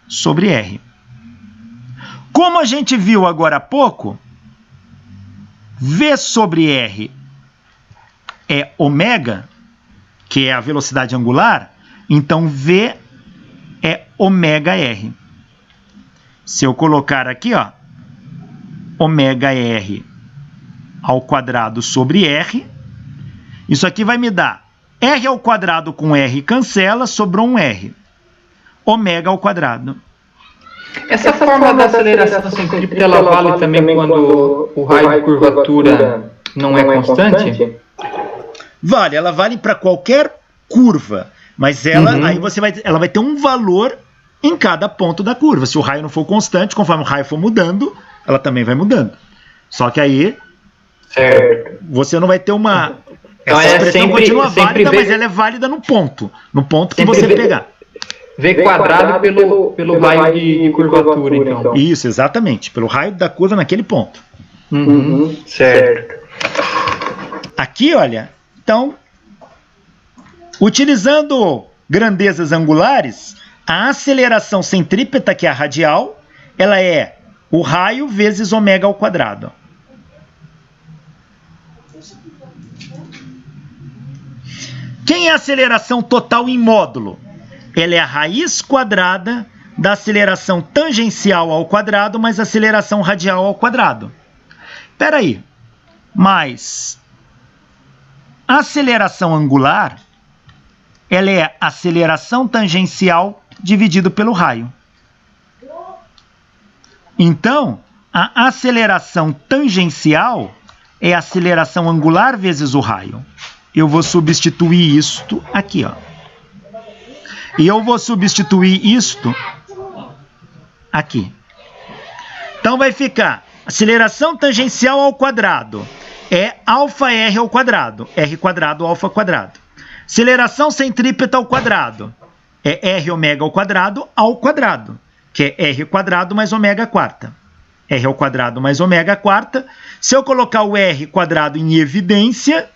sobre r. Como a gente viu agora há pouco, v sobre r é ômega, que é a velocidade angular, então v é ômega-r. Se eu colocar aqui, ó, ômega-r ao quadrado sobre r, isso aqui vai me dar r ao quadrado com r cancela, sobrou um r. Ômega ao quadrado. Essa forma da aceleração centrípeta, ela vale também quando o raio de curvatura não é constante? Vale, ela vale para qualquer curva, mas ela, aí ela vai ter um valor em cada ponto da curva. Se o raio não for constante, conforme o raio for mudando, ela também vai mudando. Só que aí você não vai ter uma... Então essa expressão continua válida, mas ela é válida no ponto que você pegar. V quadrado pelo raio de curvatura, então. Isso, exatamente. Pelo raio da curva naquele ponto. Certo. Aqui, olha, então, utilizando grandezas angulares, a aceleração centrípeta, que é a radial, ela é o raio vezes ômega ao quadrado. Quem é a aceleração total em módulo? Ela é a raiz quadrada da aceleração tangencial ao quadrado mais aceleração radial ao quadrado. Espera aí, mas a aceleração angular, ela é a aceleração tangencial dividido pelo raio. Então, a aceleração tangencial é a aceleração angular vezes o raio. Eu vou substituir isto aqui, ó. E eu vou substituir isto aqui. Então vai ficar aceleração tangencial ao quadrado é alfa r ao quadrado, r quadrado alfa quadrado. Aceleração centrípeta ao quadrado é r ômega ao quadrado, que é r quadrado mais ômega quarta. R ao quadrado mais ômega quarta. Se eu colocar o r quadrado em evidência,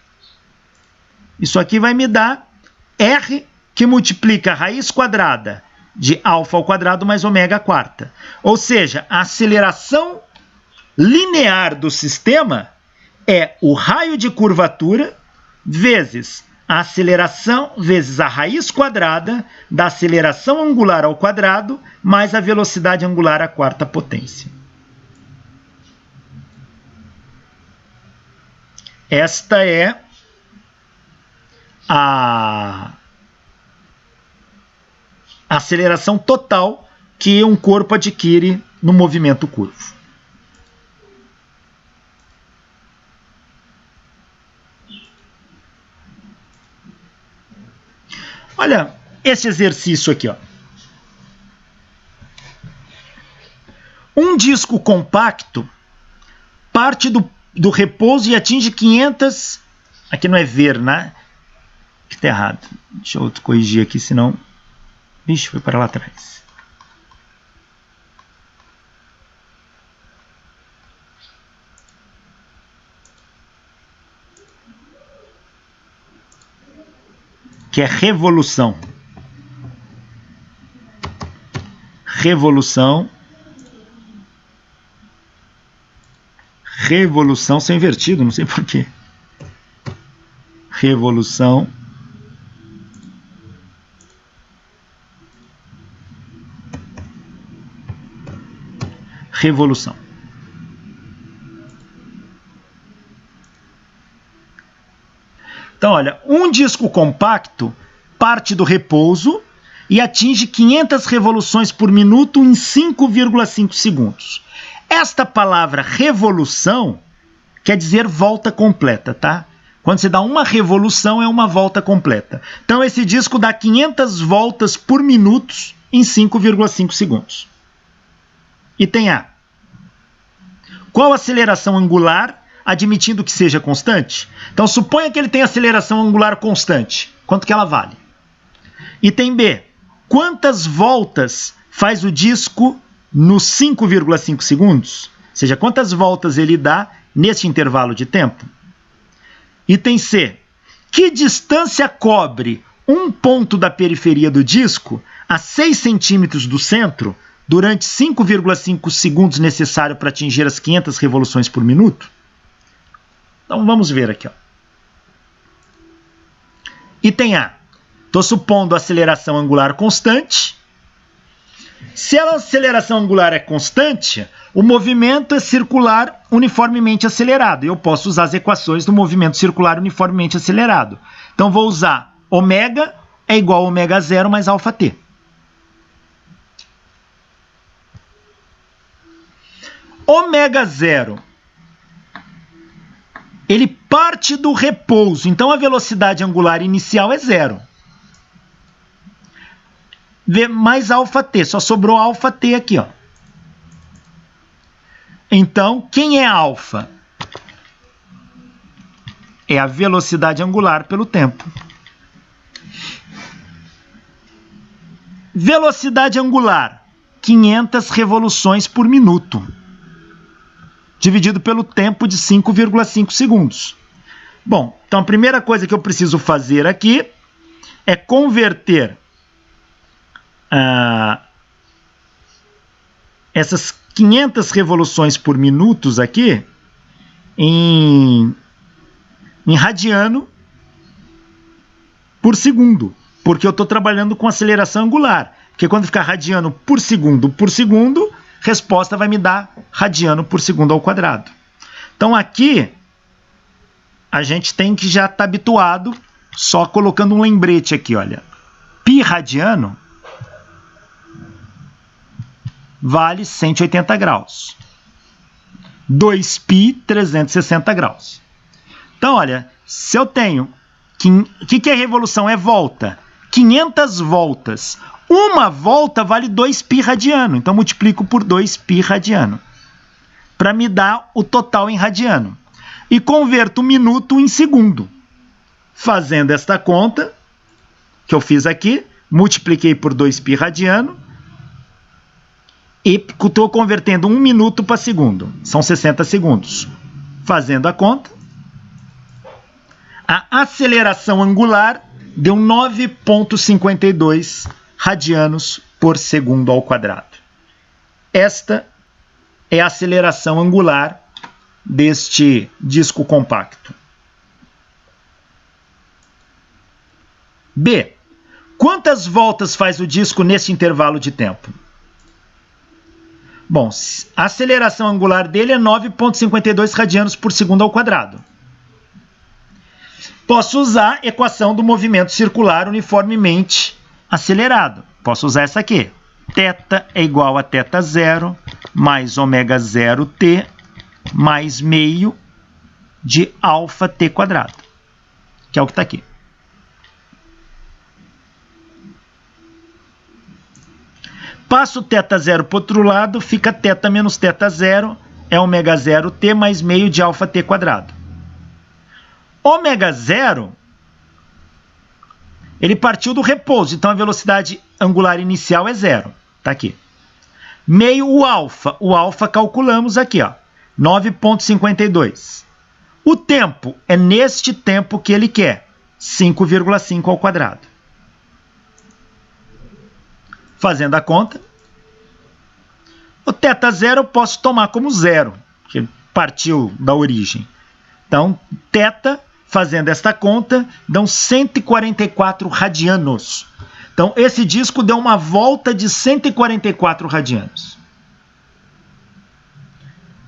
isso aqui vai me dar r que multiplica a raiz quadrada de alfa ao quadrado mais ômega quarta. Ou seja, a aceleração linear do sistema é o raio de curvatura vezes a aceleração vezes a raiz quadrada da aceleração angular ao quadrado mais a velocidade angular à quarta potência. Esta é a aceleração total que um corpo adquire no movimento curvo. Olha esse exercício aqui, ó. Um disco compacto parte do repouso e atinge 500... Aqui não é ver, né? Aqui está errado. Deixa eu corrigir aqui, senão... Vixe, foi para lá atrás. Que é revolução. Revolução. Revolução, sem invertido, não sei porquê. Revolução. Revolução. Então, olha, um disco compacto parte do repouso e atinge 500 revoluções por minuto em 5,5 segundos. Esta palavra revolução quer dizer volta completa, tá? Quando você dá uma revolução, é uma volta completa. Então, esse disco dá 500 voltas por minuto em 5,5 segundos. Item A. Qual a aceleração angular, admitindo que seja constante? Então, suponha que ele tem aceleração angular constante. Quanto que ela vale? Item B. Quantas voltas faz o disco nos 5,5 segundos? Ou seja, quantas voltas ele dá neste intervalo de tempo? Item C. Que distância cobre um ponto da periferia do disco a 6 centímetros do centro durante 5,5 segundos necessário para atingir as 500 revoluções por minuto? Então vamos ver aqui, ó. Item A. Estou supondo a aceleração angular constante. Se a aceleração angular é constante, o movimento é circular uniformemente acelerado. Eu posso usar as equações do movimento circular uniformemente acelerado. Então vou usar ômega é igual a ômega zero mais alfa t. Ômega zero, ele parte do repouso, então a velocidade angular inicial é zero. V mais alfa t, só sobrou alfa t aqui, ó. Então, quem é alfa? É a velocidade angular pelo tempo. Velocidade angular, 500 revoluções por minuto, dividido pelo tempo de 5,5 segundos. Bom, então a primeira coisa que eu preciso fazer aqui é converter essas 500 revoluções por minuto aqui em radiano por segundo, porque eu estou trabalhando com aceleração angular, porque quando ficar radiano por segundo, resposta vai me dar radiano por segundo ao quadrado. Então aqui a gente tem que já estar habituado, só colocando um lembrete aqui, olha. Pi radiano vale 180 graus. 2π, 360 graus. Então, olha, se eu tenho... O que é revolução? É volta. 500 voltas. Uma volta vale 2π radiano. Então, multiplico por 2π radiano, para me dar o total em radiano. E converto minuto em segundo. Fazendo esta conta, que eu fiz aqui, multipliquei por 2π radiano, e estou convertendo 1 minuto para segundo. São 60 segundos. Fazendo a conta, a aceleração angular deu 9,52 radianos por segundo ao quadrado. Esta é a aceleração angular deste disco compacto. B. Quantas voltas faz o disco nesse intervalo de tempo? Bom, a aceleração angular dele é 9,52 radianos por segundo ao quadrado. Posso usar a equação do movimento circular uniformemente acelerado. Posso usar essa aqui. Θ é igual a θ0 mais ômega 0t mais meio de alfa t quadrado, que é o que está aqui. Passo θ0 para o outro lado, fica θ menos θ0, é ômega 0t mais meio de alfa t quadrado. Ômega 0, ele partiu do repouso, então a velocidade angular inicial é 0. Está aqui. Meio o alfa calculamos aqui, ó, 9,52. O tempo é neste tempo que ele quer, 5,5 ao quadrado. Fazendo a conta, o θ0 eu posso tomar como zero, que partiu da origem. Então, θ, fazendo esta conta, dão 144 radianos. Então, esse disco deu uma volta de 144 radianos.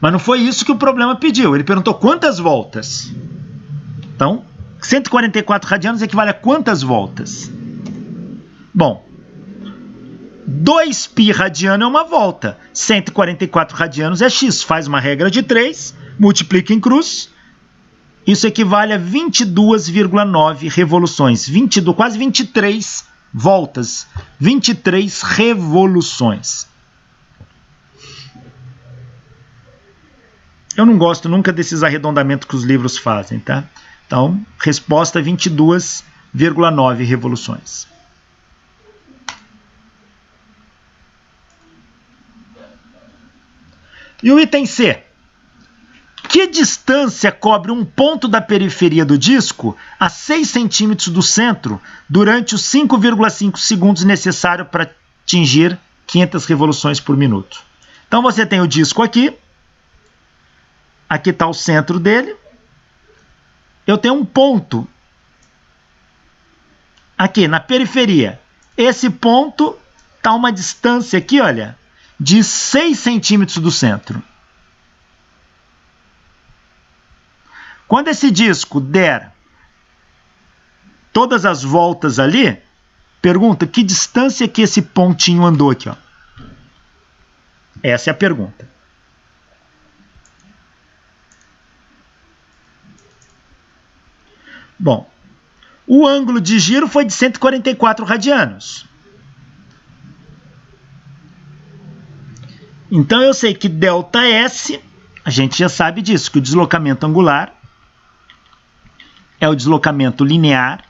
Mas não foi isso que o problema pediu. Ele perguntou quantas voltas. Então, 144 radianos equivale a quantas voltas? Bom, 2π radiano é uma volta. 144 radianos é x. Faz uma regra de 3, multiplica em cruz. Isso equivale a 22,9 revoluções. Quase 23 voltas. 23 revoluções. Eu não gosto nunca desses arredondamentos que os livros fazem, tá? Então, resposta 22,9 revoluções. E o item C. Que distância cobre um ponto da periferia do disco a 6 centímetros do centro durante os 5,5 segundos necessários para atingir 500 revoluções por minuto? Então você tem o disco aqui. Aqui está o centro dele. Eu tenho um ponto aqui na periferia. Esse ponto está a uma distância aqui, olha, de 6 centímetros do centro. Quando esse disco der todas as voltas ali, pergunta que distância que esse pontinho andou aqui, ó. Essa é a pergunta. Bom, o ângulo de giro foi de 144 radianos. Então eu sei que ΔS, a gente já sabe disso, que o deslocamento angular é o deslocamento linear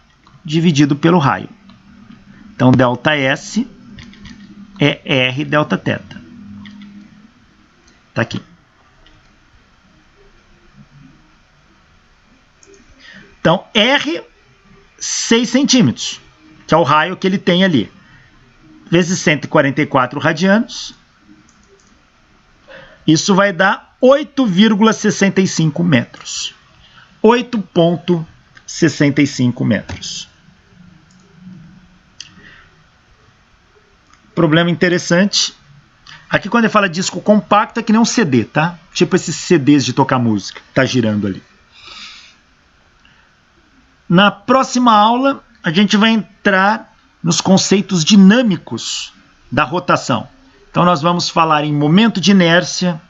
dividido pelo raio. Então ΔS é R delta θ. Tá aqui. Então, R, 6 centímetros, que é o raio que ele tem ali, vezes 144 radianos. Isso vai dar 8,65 metros. 8,65 metros. Problema interessante. Aqui quando ele fala disco compacto é que nem um CD, tá? Tipo esses CDs de tocar música. Tá girando ali. Na próxima aula, a gente vai entrar nos conceitos dinâmicos da rotação. Então, nós vamos falar em momento de inércia,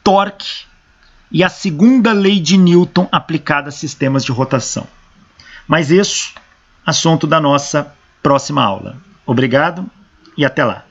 torque e a segunda lei de Newton aplicada a sistemas de rotação. Mas isso, assunto da nossa próxima aula. Obrigado e até lá.